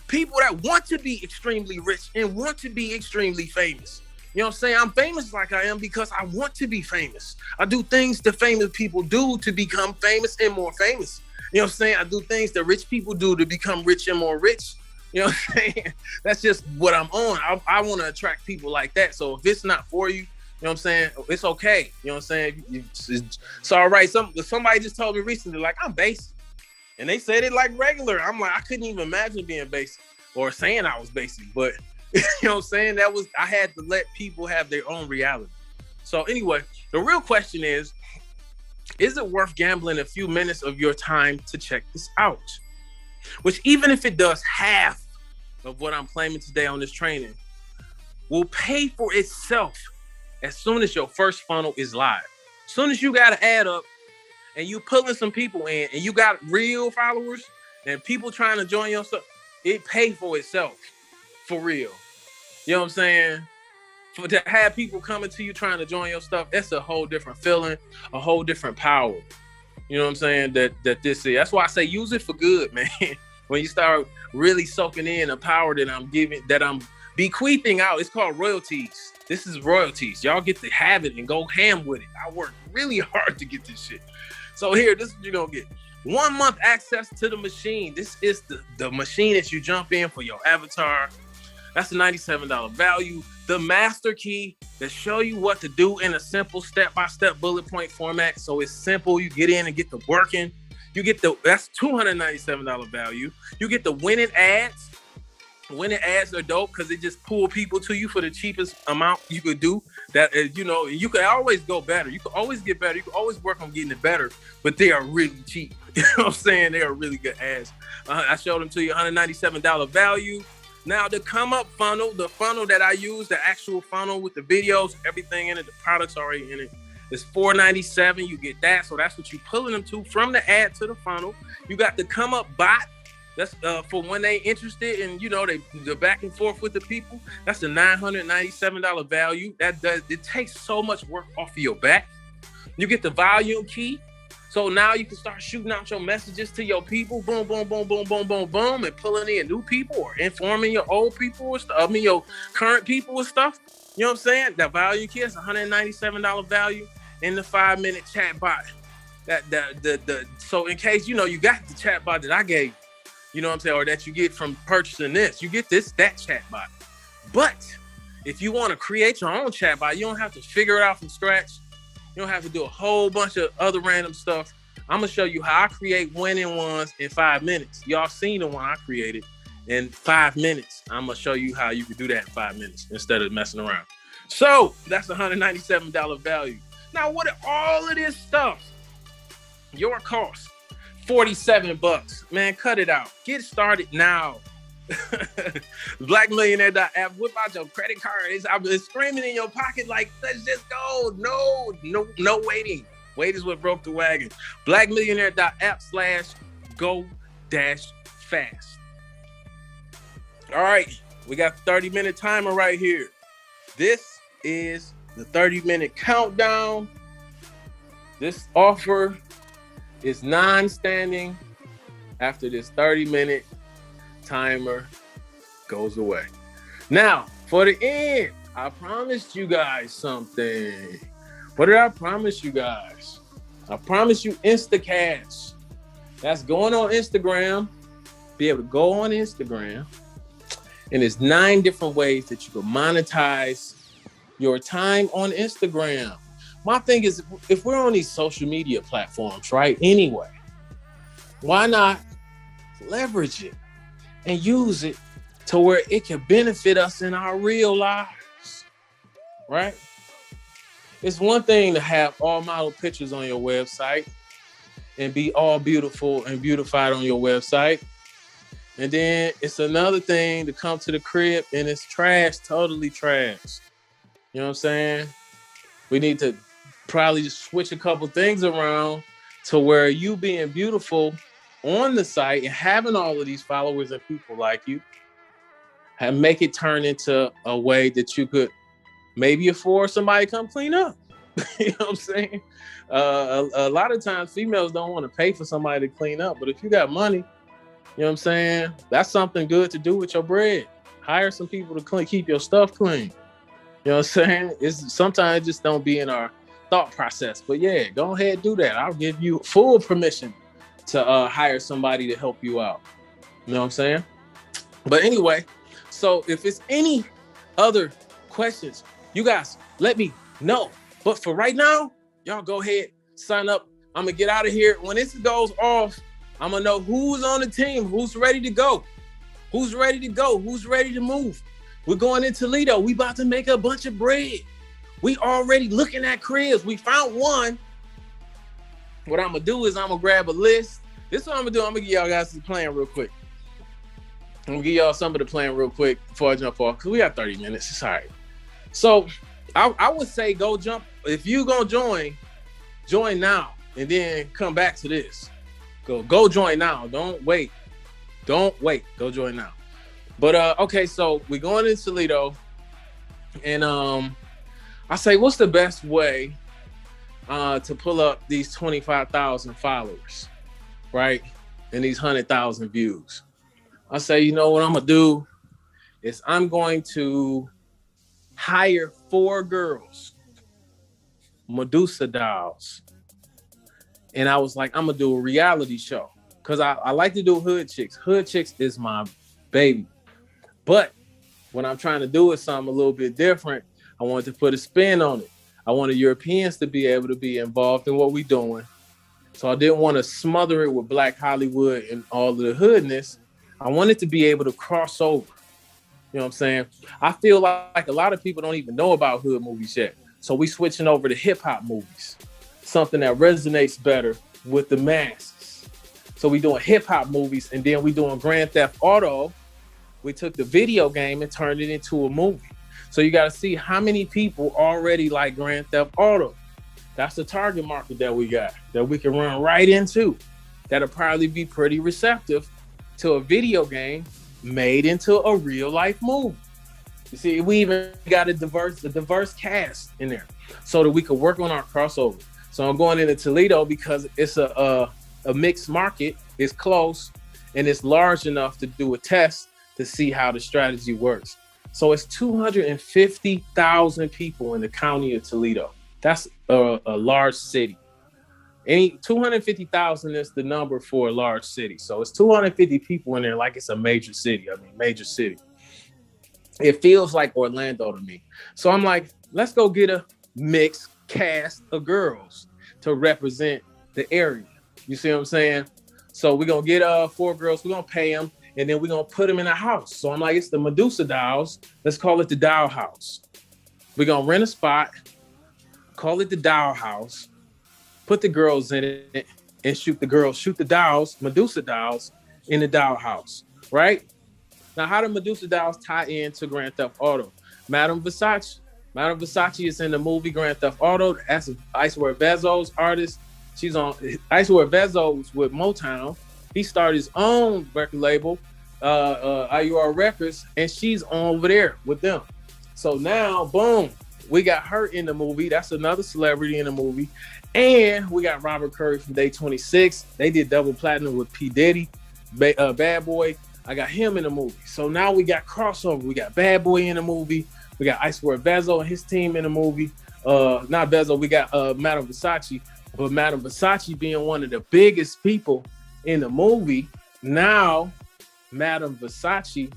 People that want to be extremely rich and want to be extremely famous. You know what I'm saying? I'm famous like I am because I want to be famous. I do things that famous people do to become famous and more famous. You know what I'm saying? I do things that rich people do to become rich and more rich. You know what I'm saying? That's just what I'm on. I want to attract people like that. So if it's not for you, you know what I'm saying? It's okay. You know what I'm saying? It's all right. Somebody just told me recently, like, I'm basic. And they said it like regular. I'm like, I couldn't even imagine being basic or saying I was basic. But you know what I'm saying? I had to let people have their own reality. So anyway, the real question is it worth gambling a few minutes of your time to check this out? Which, even if it does half of what I'm claiming today on this training, will pay for itself as soon as your first funnel is live. As soon as you got an ad up and you pulling some people in and you got real followers and people trying to join your stuff, it pay for itself for real. You know what I'm saying? To have people coming to you trying to join your stuff, that's a whole different feeling, a whole different power. You know what I'm saying? That this is. That's why I say use it for good, man. When you start really soaking in the power that I'm giving, that I'm bequeathing out, it's called royalties. This is royalties. Y'all get to have it and go ham with it. I worked really hard to get this shit. So here, this is what you're gonna get. 1 month access to the machine. This is the machine that you jump in for your avatar. That's a $97 value. The master key that show you what to do in a simple step-by-step bullet point format. So it's simple. You get in and get to working. You get that's $297 value. You get the winning ads. Winning ads are dope because it just pull people to you for the cheapest amount you could do. That, you know, you can always go better. You can always get better. You can always work on getting it better, but they are really cheap. You know what I'm saying? They are really good ads. I showed them to you, $197 value. Now, the come up funnel, the funnel that I use, the actual funnel with the videos, everything in it, the products already in it, is $497. You get that. So that's what you're pulling them to from the ad to the funnel. You got the come up bot. That's for when they interested and, you know, the back and forth with the people. That's the $997 value. It takes so much work off of your back. You get the volume key. So now you can start shooting out your messages to your people, boom, boom, boom, boom, boom, boom, boom, and pulling in new people or informing your old people or stuff, your current people or stuff. You know what I'm saying? That value key is $197 value in the 5-minute chat bot. So in case, you know, you got the chat bot that I gave, you know what I'm saying, or that you get from purchasing this, you get that chat bot. But if you want to create your own chat bot, you don't have to figure it out from scratch. You don't have to do a whole bunch of other random stuff. I'm going to show you how I create winning ones in 5 minutes. Y'all seen the one I created in 5 minutes. I'm going to show you how you can do that in 5 minutes instead of messing around. So that's $197 value. Now, what are all of this stuff? Your cost, $47. Man, cut it out. Get started now. Blackmillionaire.app. Whip out your credit card. It's screaming in your pocket like, let's just go. No waiting. Wait is what broke the wagon. Blackmillionaire.app/go-fast. All right, we got the 30-minute timer right here. This is the 30-minute countdown. This offer is non-standing after this 30-minute timer goes away. Now, for the end, I promised you guys something. What did I promise you guys? I promised you Instacash. That's going on Instagram. Be able to go on Instagram. And there's 9 different ways that you can monetize your time on Instagram. My thing is, if we're on these social media platforms, right, anyway, why not leverage it and use it to where it can benefit us in our real lives, right? It's one thing to have all model pictures on your website and be all beautiful and beautified on your website. And then it's another thing to come to the crib and it's trash, totally trash. You know what I'm saying? We need to probably just switch a couple things around to where you being beautiful on the site and having all of these followers and people like you and make it turn into a way that you could maybe afford somebody to come clean up. You know what I'm saying? A lot of times females don't want to pay for somebody to clean up, but if you got money, you know what I'm saying? That's something good to do with your bread. Hire some people to keep your stuff clean. You know what I'm saying? It's sometimes it just don't be in our thought process. But yeah, go ahead and do that. I'll give you full permission to hire somebody to help you out. You know what I'm saying? But anyway, so if it's any other questions, you guys let me know. But for right now, y'all go ahead, sign up. I'm gonna get out of here. When this goes off, I'm gonna know who's on the team, who's ready to go, who's ready to move. We're going in Toledo. We about to make a bunch of bread. We already looking at cribs. We found one. What I'm gonna do is I'm gonna grab a list. This is what I'm gonna do. I'm gonna give y'all guys the plan real quick. I'm gonna give y'all some of the plan real quick before I jump off, because we got 30 minutes. It's all right. So I would say go jump. If you gonna join now and then come back to this. Go join now. Don't wait. Go join now. But okay, so we're going to Toledo, and I say, what's the best way to pull up these 25,000 followers, right? And these 100,000 views. I say, you know what I'm gonna do is I'm going to hire 4 girls, Medusa dolls. And I was like, I'm gonna do a reality show because I like to do Hood Chicks. Hood Chicks is my baby. But what I'm trying to do is something a little bit different. I wanted to put a spin on it. I wanted Europeans to be able to be involved in what we're doing. So I didn't want to smother it with Black Hollywood and all of the hoodness. I wanted to be able to cross over. You know what I'm saying? I feel like a lot of people don't even know about hood movies yet. So we switching over to hip hop movies. Something that resonates better with the masses. So we doing hip hop movies, and then we doing Grand Theft Auto. We took the video game and turned it into a movie. So you got to see how many people already like Grand Theft Auto. That's the target market that we got, that we can run right into. That'll probably be pretty receptive to a video game made into a real life movie. You see, we even got a diverse cast in there so that we could work on our crossover. So I'm going into Toledo because it's a mixed market. It's close and it's large enough to do a test to see how the strategy works. So it's 250,000 people in the county of Toledo. That's a large city. 250,000 is the number for a large city. So it's 250 people in there like it's a major city. Major city. It feels like Orlando to me. So I'm like, let's go get a mixed cast of girls to represent the area. You see what I'm saying? So we're going to get 4 girls. We're going to pay them, and then we're going to put them in a house. So I'm like, it's the Medusa dolls. Let's call it the Doll House. We're going to rent a spot, call it the Doll House, put the girls in it, and shoot the dolls, Medusa dolls, in the Doll House, right? Now, how do Medusa dolls tie into Grand Theft Auto? Madame Versace. Madame Versace is in the movie Grand Theft Auto. That's Icewear Vezzo's artist. She's on Icewear Vezzo's with Motown. He started his own record label, IUR Records, and she's over there with them. So now, boom, we got her in the movie. That's another celebrity in the movie. And we got Robert Curry from Day 26. They did double platinum with P. Diddy, Bad Boy. I got him in the movie. So now we got crossover. We got Bad Boy in the movie. We got Icewear Vezzo and his team in the movie. Not Vezzo, we got Madame Versace. But Madame Versace being one of the biggest people in the movie, now Madame Versace,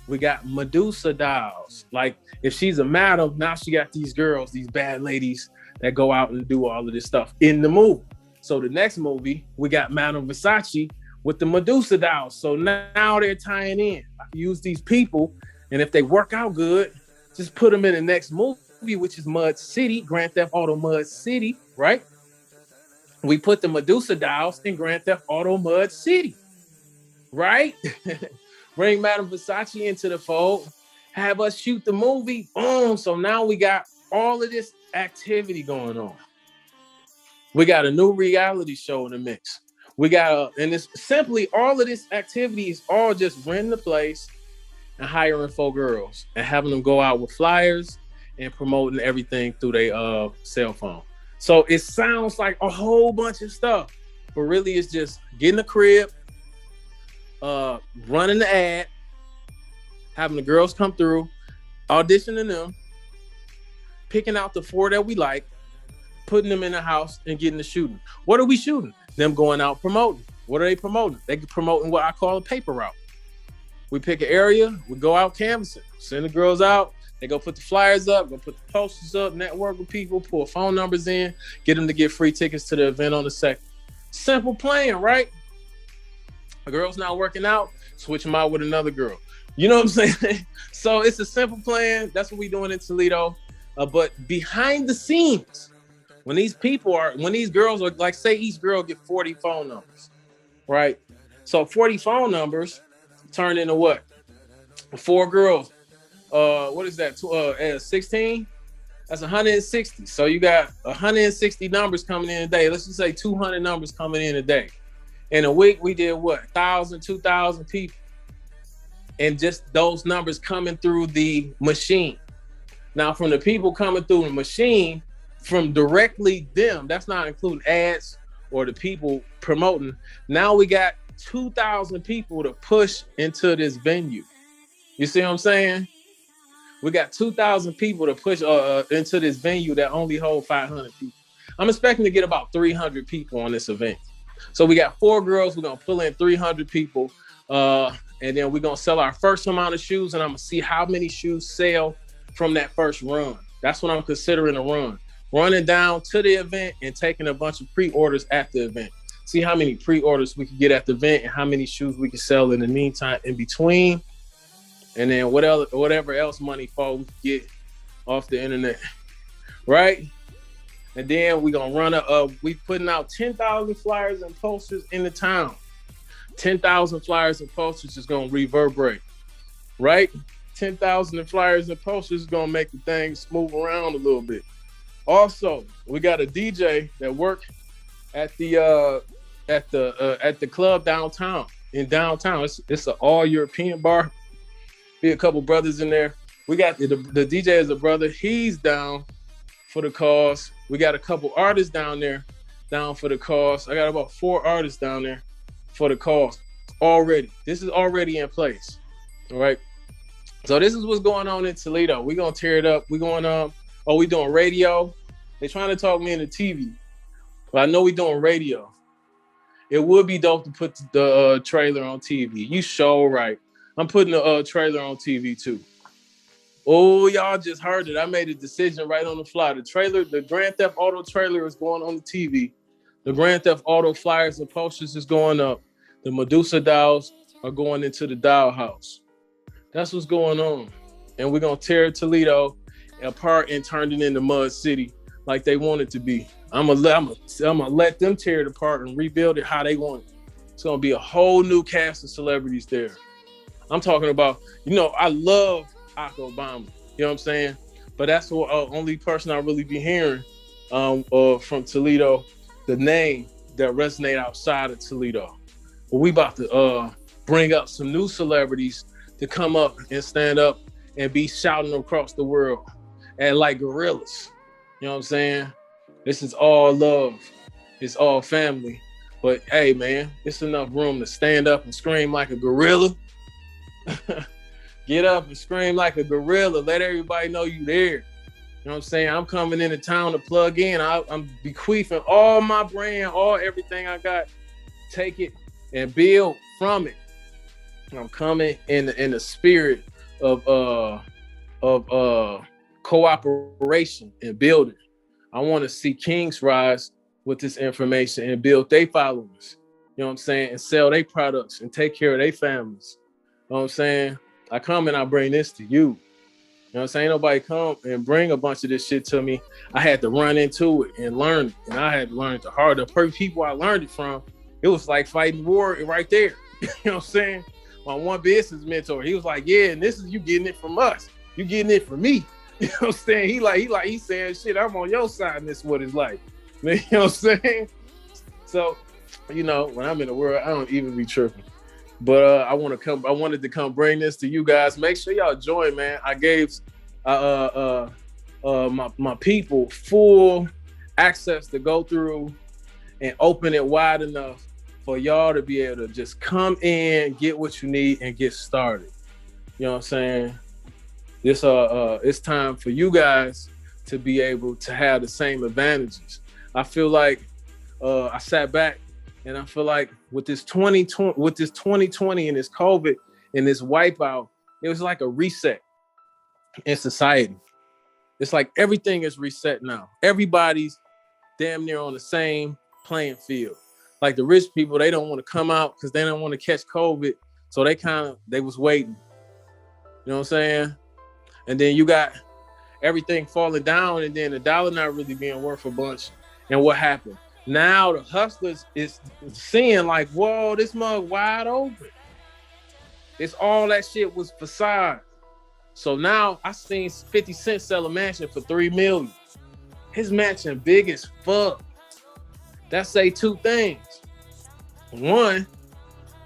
we got Medusa dolls. Like, if she's a madam, now she got these girls, these bad ladies that go out and do all of this stuff in the movie. So the next movie, we got Madame Versace with the Medusa dolls. So now they're tying in. I use these people, and if they work out good, just put them in the next movie, which is Mud City, Grand Theft Auto Mud City, right? We put the Medusa dolls in Grand Theft Auto Mud City, right? Bring Madame Versace into the fold, have us shoot the movie. Boom. So now we got all of this activity going on. We got a new reality show in the mix. And it's simply all of this activity is all just renting the place and hiring 4 girls and having them go out with flyers and promoting everything through their cell phone. So it sounds like a whole bunch of stuff, but really it's just getting a crib, running the ad, having the girls come through, auditioning them, picking out the 4 that we like, putting them in the house and getting the shooting. What are we shooting? Them going out promoting. What are they promoting? They promoting what I call a paper route. We pick an area, we go out canvassing, send the girls out, they go put the flyers up, go put the posters up, network with people, pull phone numbers in, get them to get free tickets to the event on the second. Simple plan, right? A girl's not working out, switch them out with another girl. You know what I'm saying? So it's a simple plan. That's what we're doing in Toledo. But behind the scenes, when these girls are like, say each girl get 40 phone numbers, right? So 40 phone numbers turn into what? 4 girls. What is that? 16? That's 160. So you got 160 numbers coming in a day. Let's just say 200 numbers coming in a day. In a week, we did what? 1,000, 2,000 people. And just those numbers coming through the machine. Now, from the people coming through the machine, from directly them, that's not including ads or the people promoting. Now we got 2,000 people to push into this venue. You see what I'm saying? We got 2,000 people to push into this venue that only hold 500 people. I'm expecting to get about 300 people on this event. So we got 4 girls. We're going to pull in 300 people. And then we're going to sell our first amount of shoes. And I'm going to see how many shoes sell from that first run. That's what I'm considering a run. Running down to the event and taking a bunch of pre-orders at the event. See how many pre-orders we can get at the event and how many shoes we can sell in the meantime in between. And then whatever else money fall we can get off the internet. Right? And then we're going to run we putting out 10,000 flyers and posters in the town. 10,000 flyers and posters is going to reverberate. Right? 10,000 flyers and posters is going to make the things move around a little bit. Also, we got a DJ that work at the club downtown. In downtown, it's an all European bar. Be a couple brothers in there. We got the DJ is a brother. He's down for the cause. We got a couple artists down there, down for the cause. I got about 4 artists down there for the cause already. This is already in place. All right. So this is what's going on in Toledo. We're gonna tear it up. We're going we doing radio. They trying to talk me into TV, but I know we doing radio. It would be dope to put the trailer on TV. You sure right. I'm putting the trailer on TV too. Oh, y'all just heard it. I made a decision right on the fly. The Grand Theft Auto trailer is going on the TV. The Grand Theft Auto flyers and posters is going up. The Medusa dolls are going into the doll house. That's what's going on. And we're going to tear Toledo apart and turn it into Mud City like they want it to be. I'm gonna let them tear it apart and rebuild it how they want it. It's going to be a whole new cast of celebrities there. I'm talking about, I love Barack Obama. You know what I'm saying? But that's the only person I really be hearing from Toledo, the name that resonate outside of Toledo. But we about to bring up some new celebrities to come up and stand up and be shouting across the world and like gorillas. You know what I'm saying? This is all love. It's all family. But hey, man, it's enough room to stand up and scream like a gorilla. Get up and scream like a gorilla. Let everybody know you there. You know what I'm saying? I'm coming into town to plug in. I'm bequeathing all my brand, everything I got. Take it and build from it. I'm coming in the spirit of cooperation and building. I want to see kings rise with this information and build their followers. you know what I'm saying, and sell their products and take care of their families. You know what I'm saying? I come and I bring this to you. You know what I'm saying? Nobody come and bring a bunch of this shit to me. I had to run into it and learn it. And I had to learn it the hard. The people I learned it from, it was like fighting war right there. You know what I'm saying? My one business mentor, he was like, yeah, and this is you getting it from us. You getting it from me. You know what I'm saying? He's saying, shit, I'm on your side and this is what it's like. You know what I'm saying? So, you know, when I'm in the world, I don't even be tripping. But I wanted to come bring this to you guys. Make sure y'all join, man. I gave my people full access to go through and open it wide enough for y'all to be able to just come in, get what you need, and get started. You know what I'm saying? This it's time for you guys to be able to have the same advantages. I feel like I sat back and I feel like with this 2020 and this COVID and this wipeout, it was like a reset in society. It's like everything is reset now. Everybody's damn near on the same playing field. Like the rich people, they don't want to come out because they don't want to catch COVID. So they was waiting. You know what I'm saying? And then you got everything falling down and then the dollar not really being worth a bunch. And what happened? Now the hustlers is seeing like, whoa, this mug wide open. It's all that shit was facade. So now I seen 50 Cent sell a mansion for $3 million. His mansion big as fuck. That say two things. One,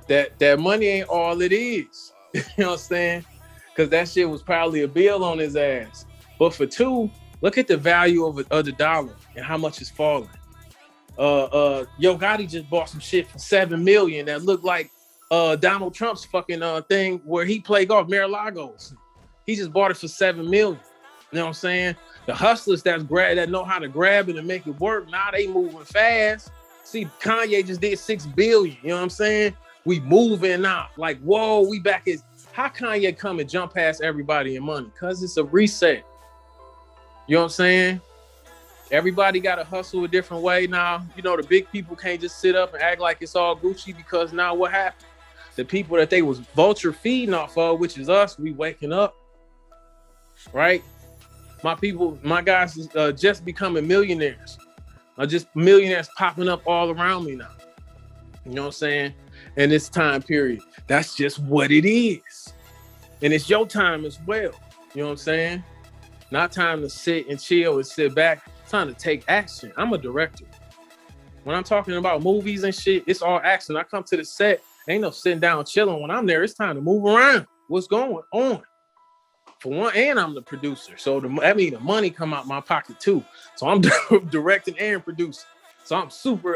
that money ain't all it is. You know what I'm saying? Because that shit was probably a bill on his ass. But for two, look at the value of the dollar and how much it's falling. Yo Gotti just bought some shit for $7 million that looked like Donald Trump's fucking thing where he played golf, Mar-a-Lagos. He just bought it for $7 million. You know what I'm saying? The hustlers that know how to grab it and make it work, now they moving fast. See, Kanye just did $6 billion. You know what I'm saying? We moving now. Like, whoa, we back at how Kanye come and jump past everybody in money? Because it's a reset. You know what I'm saying? Everybody got to hustle a different way now. You know, the big people can't just sit up and act like it's all Gucci because now what happened? The people that they was vulture feeding off of, which is us, we waking up, right? My people, my guys just becoming millionaires. Just millionaires popping up all around me now. You know what I'm saying? And this time period, that's just what it is. And it's your time as well. You know what I'm saying? Not time to sit and chill and sit back. It's time to take action. I'm a director. When I'm talking about movies and shit, it's all action. I come to the set, ain't no sitting down chilling. When I'm there, it's time to move around. What's going on? For one, and I'm the producer. So the money come out my pocket too. So I'm directing and producing. So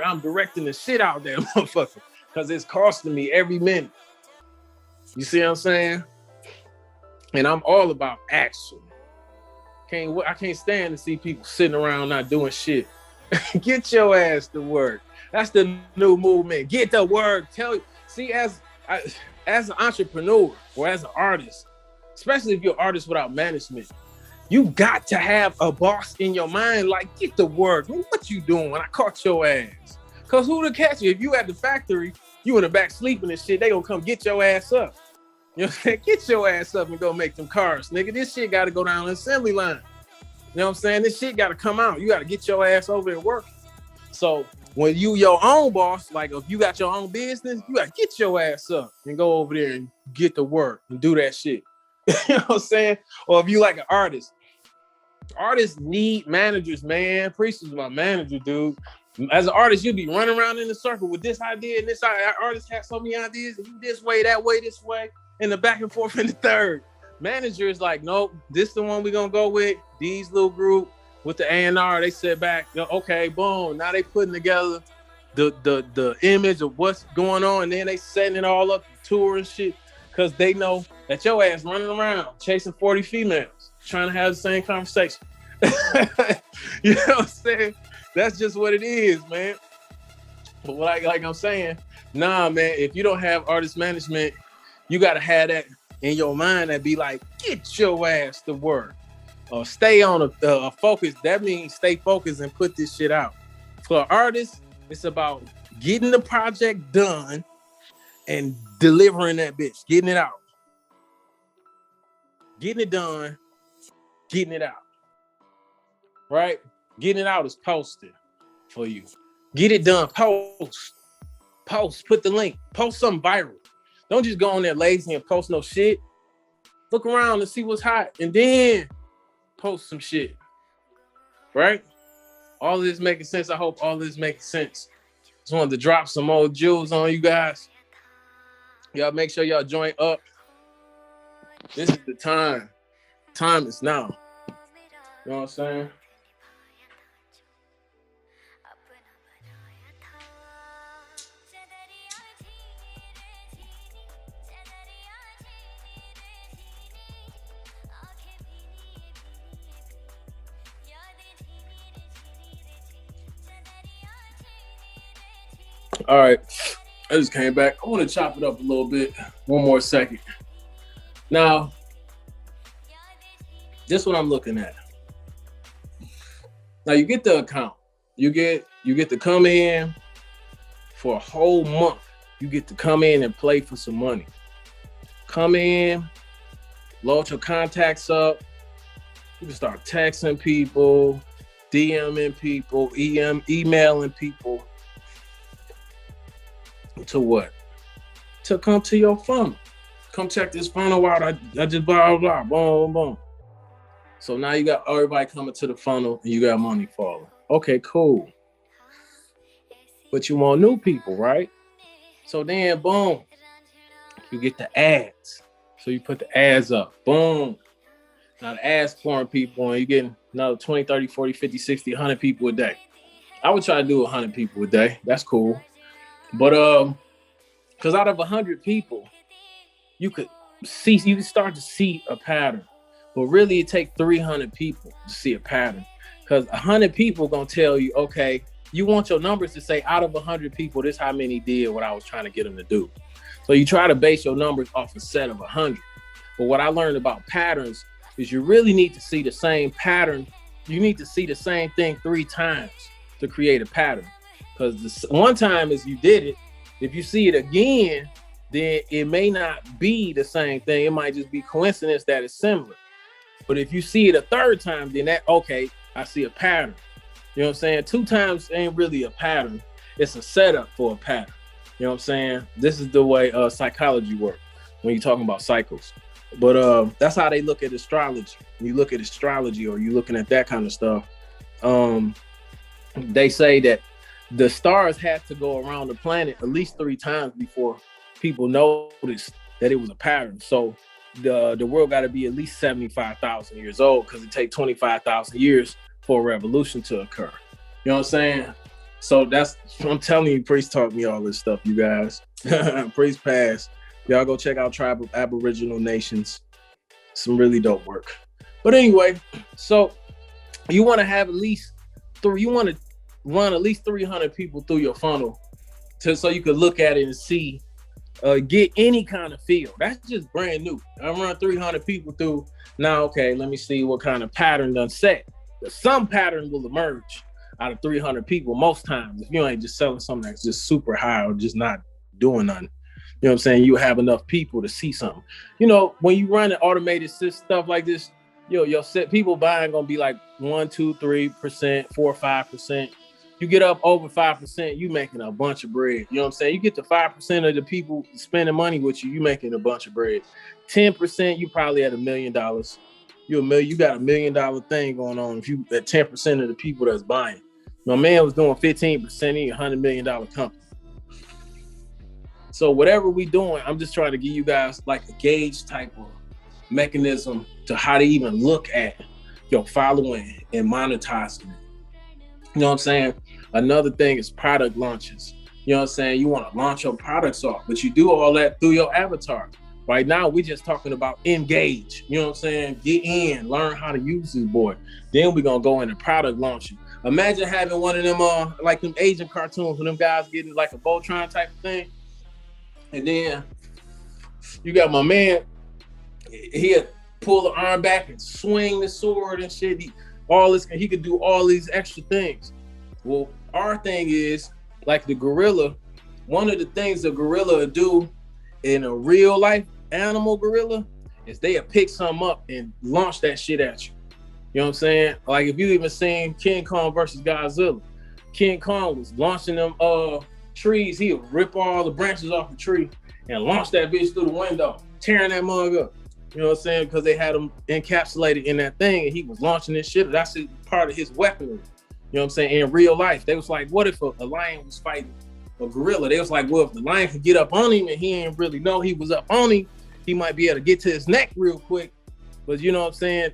I'm directing the shit out there, motherfucker. Because it's costing me every minute. You see what I'm saying? And I'm all about action. I can't stand to see people sitting around not doing shit. Get your ass to work. That's the new movement. Get to work. See, as an entrepreneur or as an artist, especially if you're an artist without management, you got to have a boss in your mind. Like, get to work. What you doing when I caught your ass? Because who to catch you? If you at the factory, you in the back sleeping and shit, they gonna come get your ass up. You know what I'm saying? Get your ass up and go make them cars, nigga. This shit got to go down the assembly line. You know what I'm saying? This shit got to come out. You got to get your ass over and work. So when you your own boss, like if you got your own business, you got to get your ass up and go over there and get to work and do that shit. You know what I'm saying? Or if you like an artist, artists need managers, man. Priest is my manager, dude. As an artist, you'll be running around in a circle with this idea and this idea. Artists have so many ideas, and you this way, this way, and the back and forth and the third. Manager is like, nope, this the one we're gonna go with. These little group with the A&R, they sit back, okay, boom. Now they putting together the image of what's going on, and then they setting it all up, tour and shit, because they know that your ass running around chasing 40 females, trying to have the same conversation. You know what I'm saying? That's just what it is, man. But like I'm saying, nah, man, if you don't have artist management, you got to have that in your mind and be like, get your ass to work. Stay on a focus. That means stay focused and put this shit out. For artists, it's about getting the project done and delivering that bitch, getting it out. Getting it done, getting it out. Right? Getting it out is posting for you. Get it done, post, put the link, post something viral. Don't just go on there lazy and post no shit. Look around and see what's hot and then post some shit. Right? All of this making sense. I hope all of this making sense. Just wanted to drop some old jewels on you guys. Y'all make sure y'all join up. This is the time. Time is now. You know what I'm saying? All right, I just came back. I want to chop it up a little bit. One more second. Now, this is what I'm looking at. Now you get the account. You get to come in for a whole month. You get to come in and play for some money. Come in, load your contacts up. You can start texting people, DMing people, emailing people. To what? To come to your funnel. Come check this funnel out. I just blah, blah, boom, boom. So now you got everybody coming to the funnel and you got money falling. Okay, cool. But you want new people, right? So then, boom, you get the ads. So you put the ads up. Boom. Now the ads pouring people and you're getting another 20, 30, 40, 50, 60, 100 people a day. I would try to do 100 people a day. That's cool. But because out of 100 people, you can start to see a pattern. But really, it takes 300 people to see a pattern. Because 100 people gonna tell you, okay, you want your numbers to say out of 100 people, this how many did what I was trying to get them to do. So you try to base your numbers off a set of 100. But what I learned about patterns is you really need to see the same pattern. You need to see the same thing 3 times to create a pattern. Because one time as you did it, if you see it again, then it may not be the same thing. It might just be coincidence that it's similar. But if you see it a third time, then okay, I see a pattern. You know what I'm saying? 2 times ain't really a pattern. It's a setup for a pattern. You know what I'm saying? This is the way psychology works when you're talking about cycles. But that's how they look at astrology. When you look at astrology or you're looking at that kind of stuff, they say that the stars had to go around the planet at least 3 times before people noticed that it was a pattern. So the world got to be at least 75,000 years old because it takes 25,000 years for a revolution to occur. You know what I'm saying? So I'm telling you, Priest taught me all this stuff, you guys. Priest passed. Y'all go check out Tribe of Aboriginal Nations. Some really dope work. But anyway, so you want to have at least 3, you want to run at least 300 people through your funnel so you can look at it and see, get any kind of feel. That's just brand new. I run 300 people through. Now, okay, let me see what kind of pattern done set. Some pattern will emerge out of 300 people most times. If you ain't just selling something that's just super high or just not doing nothing. You know what I'm saying? You have enough people to see something. You know, when you run an automated stuff like this, your set people buying gonna be like 1, 2, 3%, 4, 5%. You get up over 5%, you making a bunch of bread. You know what I'm saying? You get to 5% of the people spending money with you, you making a bunch of bread. 10%, you probably at $1 million. You got $1 million thing going on if you at 10% of the people that's buying. My man was doing 15%, he $100 million company. So whatever we doing, I'm just trying to give you guys like a gauge type of mechanism to how to even look at your following and monetizing it. You know what I'm saying? Another thing is product launches. You know what I'm saying? You want to launch your products off, but you do all that through your avatar. Right now, we're just talking about engage. You know what I'm saying? Get in, learn how to use this boy. Then we're going to go into product launching. Imagine having one of them, like them Asian cartoons when them guys getting like a Voltron type of thing. And then you got my man, he'll pull the arm back and swing the sword and shit. He could do all these extra things. Well, our thing is like the gorilla, one of the things a gorilla would do in a real life animal gorilla is they'll pick something up and launch that shit at you. You know what I'm saying? Like if you even seen King Kong versus Godzilla, King Kong was launching them trees. He'll rip all the branches off the tree and launch that bitch through the window, tearing that mug up. You know what I'm saying? Because they had him encapsulated in that thing and he was launching this shit. That's part of his weaponry. You know what I'm saying? In real life, they was like, what if a lion was fighting a gorilla? They was like, well, if the lion could get up on him and he ain't really know he was up on him, he might be able to get to his neck real quick. But you know what I'm saying?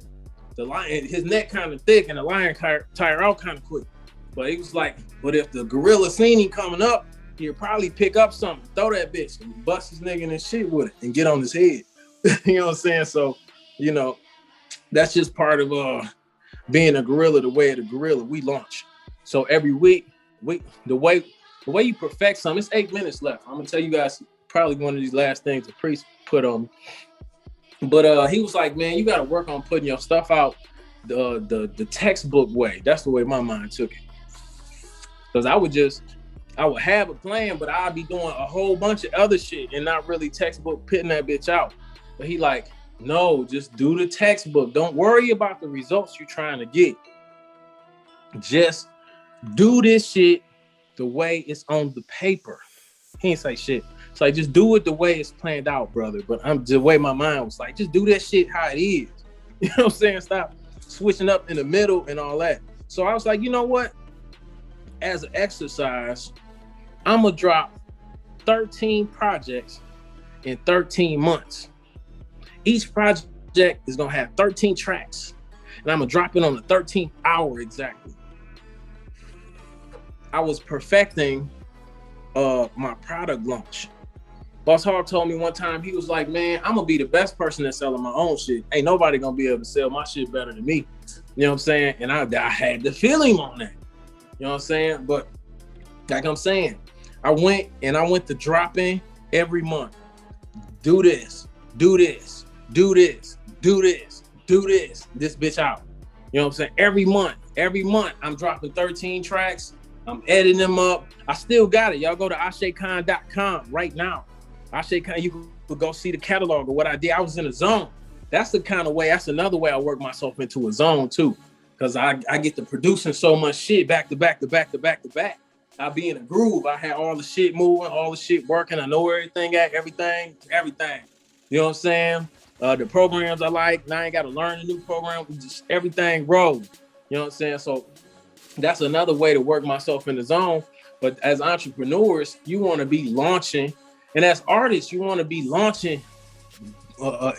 The lion, his neck kind of thick and the lion tire out kind of quick. But he was like, but if the gorilla seen him coming up, he'd probably pick up something, throw that bitch and bust his nigga in his shit with it and get on his head. You know what I'm saying? So, you know, that's just part of being a gorilla, the way of the gorilla, we launch. So every week, the way you perfect something, it's 8 minutes left. I'm gonna tell you guys probably one of these last things the priest put on me. But he was like, man, you gotta work on putting your stuff out the textbook way. That's the way my mind took it. Because I would have a plan, but I'd be doing a whole bunch of other shit and not really textbook putting that bitch out. But he like, no, just do the textbook. Don't worry about the results you're trying to get. Just do this shit the way it's on the paper. He ain't say shit. It's like, just do it the way it's planned out, brother. But the way my mind was like, just do that shit how it is. You know what I'm saying? Stop switching up in the middle and all that. So I was like, you know what? As an exercise, I'm gonna drop 13 projects in 13 months. Each project is gonna have 13 tracks, and I'm gonna drop it on the 13th hour exactly. I was perfecting my product launch. Boss Hog told me one time, he was like, man, I'm gonna be the best person at selling my own shit. Ain't nobody gonna be able to sell my shit better than me. You know what I'm saying? And I had to feel him on that. You know what I'm saying? But like I'm saying, I went to drop in every month. Do this, do this, do this, do this, do this bitch out. You know what I'm saying? Every month, I'm dropping 13 tracks. I'm editing them up. I still got it. Y'all go to ashaycon.com right now. Ashaycon, you could go see the catalog of what I did. I was in a zone. That's the kind of way, that's another way I work myself into a zone too. Because I get to producing so much shit back to back to back to back to back. I be in a groove. I had all the shit moving, all the shit working. I know where everything at, everything. You know what I'm saying? The programs I like, now I ain't got to learn a new program. Just everything rolls. You know what I'm saying? So that's another way to work myself in the zone. But as entrepreneurs, you want to be launching. And as artists, you want to be launching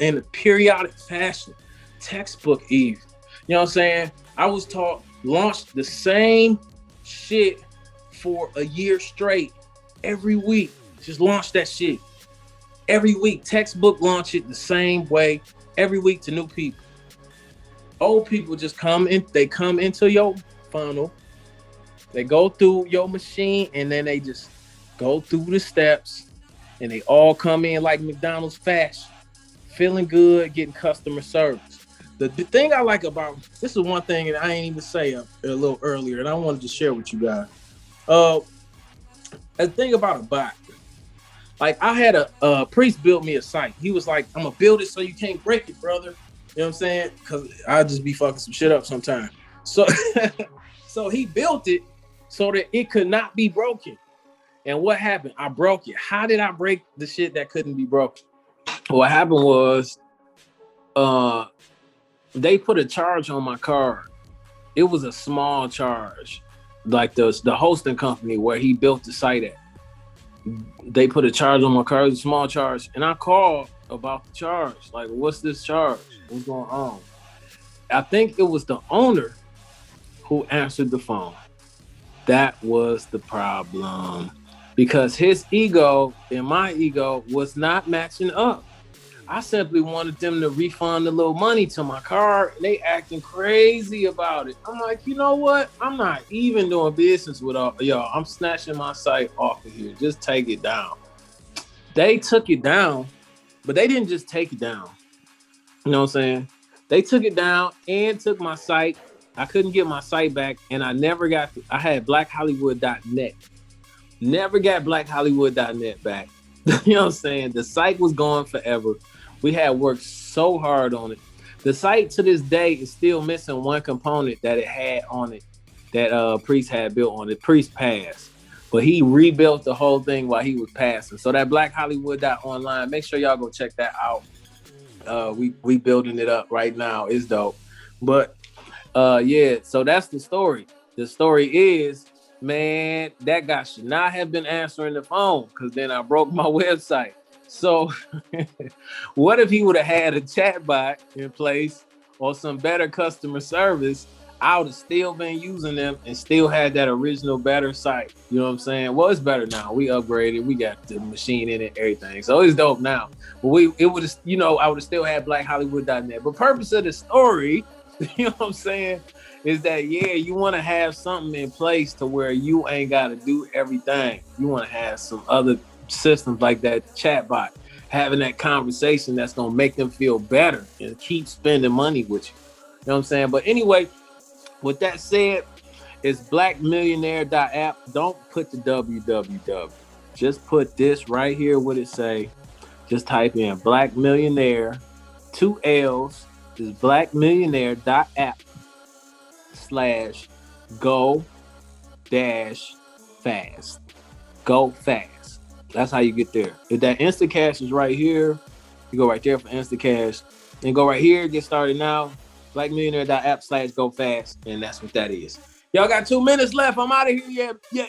in a periodic fashion. Textbook Eve. You know what I'm saying? I was taught launch the same shit for a year straight. Every week. Just launch that shit. Every week. Textbook launch it the same way. Every week to new people. Old people just come into your funnel. They go through your machine and then they just go through the steps and they all come in like McDonald's fashion. Feeling good, getting customer service. The thing I like about this is one thing that I ain't even say a little earlier, and I wanted to share with you guys. The thing about a bot, like I had a priest build me a site. He was like, "I'm gonna build it so you can't break it, brother." You know what I'm saying? Because I just be fucking some shit up sometimes. So, so he built it so that it could not be broken. And what happened? I broke it. How did I break the shit that couldn't be broken? What happened was, they put a charge on my card. It was a small charge, like the hosting company where he built the site at. They put a charge on my card, a small charge, and I called about the charge. Like, what's this charge? What's going on? I think it was the owner who answered the phone. That was the problem, because his ego and my ego was not matching up. I simply wanted them to refund the little money to my card. And they acting crazy about it. I'm like, you know what? I'm not even doing business with y'all. I'm snatching my site off of here. Just take it down. They took it down, but they didn't just take it down. You know what I'm saying? They took it down and took my site. I couldn't get my site back, and I never got I had blackhollywood.net. Never got blackhollywood.net back. You know what I'm saying? The site was gone forever. We had worked so hard on it. The site to this day is still missing one component that it had on it that Priest had built on it. Priest passed. But he rebuilt the whole thing while he was passing. So that blackhollywood.online, make sure y'all go check that out. We building it up right now. It's dope. But yeah, so that's the story. The story is, man, that guy should not have been answering the phone because then I broke my website. So what if he would have had a chat bot in place or some better customer service? I would have still been using them and still had that original better site. You know what I'm saying? Well, it's better now. We upgraded. We got the machine in it, everything. So it's dope now. But it would have, I would have still had blackhollywood.net. But purpose of the story, you know what I'm saying, is that, yeah, you want to have something in place to where you ain't got to do everything. You want to have some other systems like that chatbot, having that conversation that's going to make them feel better and keep spending money with you. You know what I'm saying? But anyway, with that said, it's blackmillionaire.app. Don't put the www. Just put this right here, what it say. Just type in Black Millionaire, 2 L's, is blackmillionaire.app/go-fast. Go fast. That's how you get there. If that Instacash is right here, you go right there for Instacash. Then go right here, get started now. Blackmillionaire.app/go fast. And that's what that is. Y'all got 2 minutes left. I'm out of here. Yeah.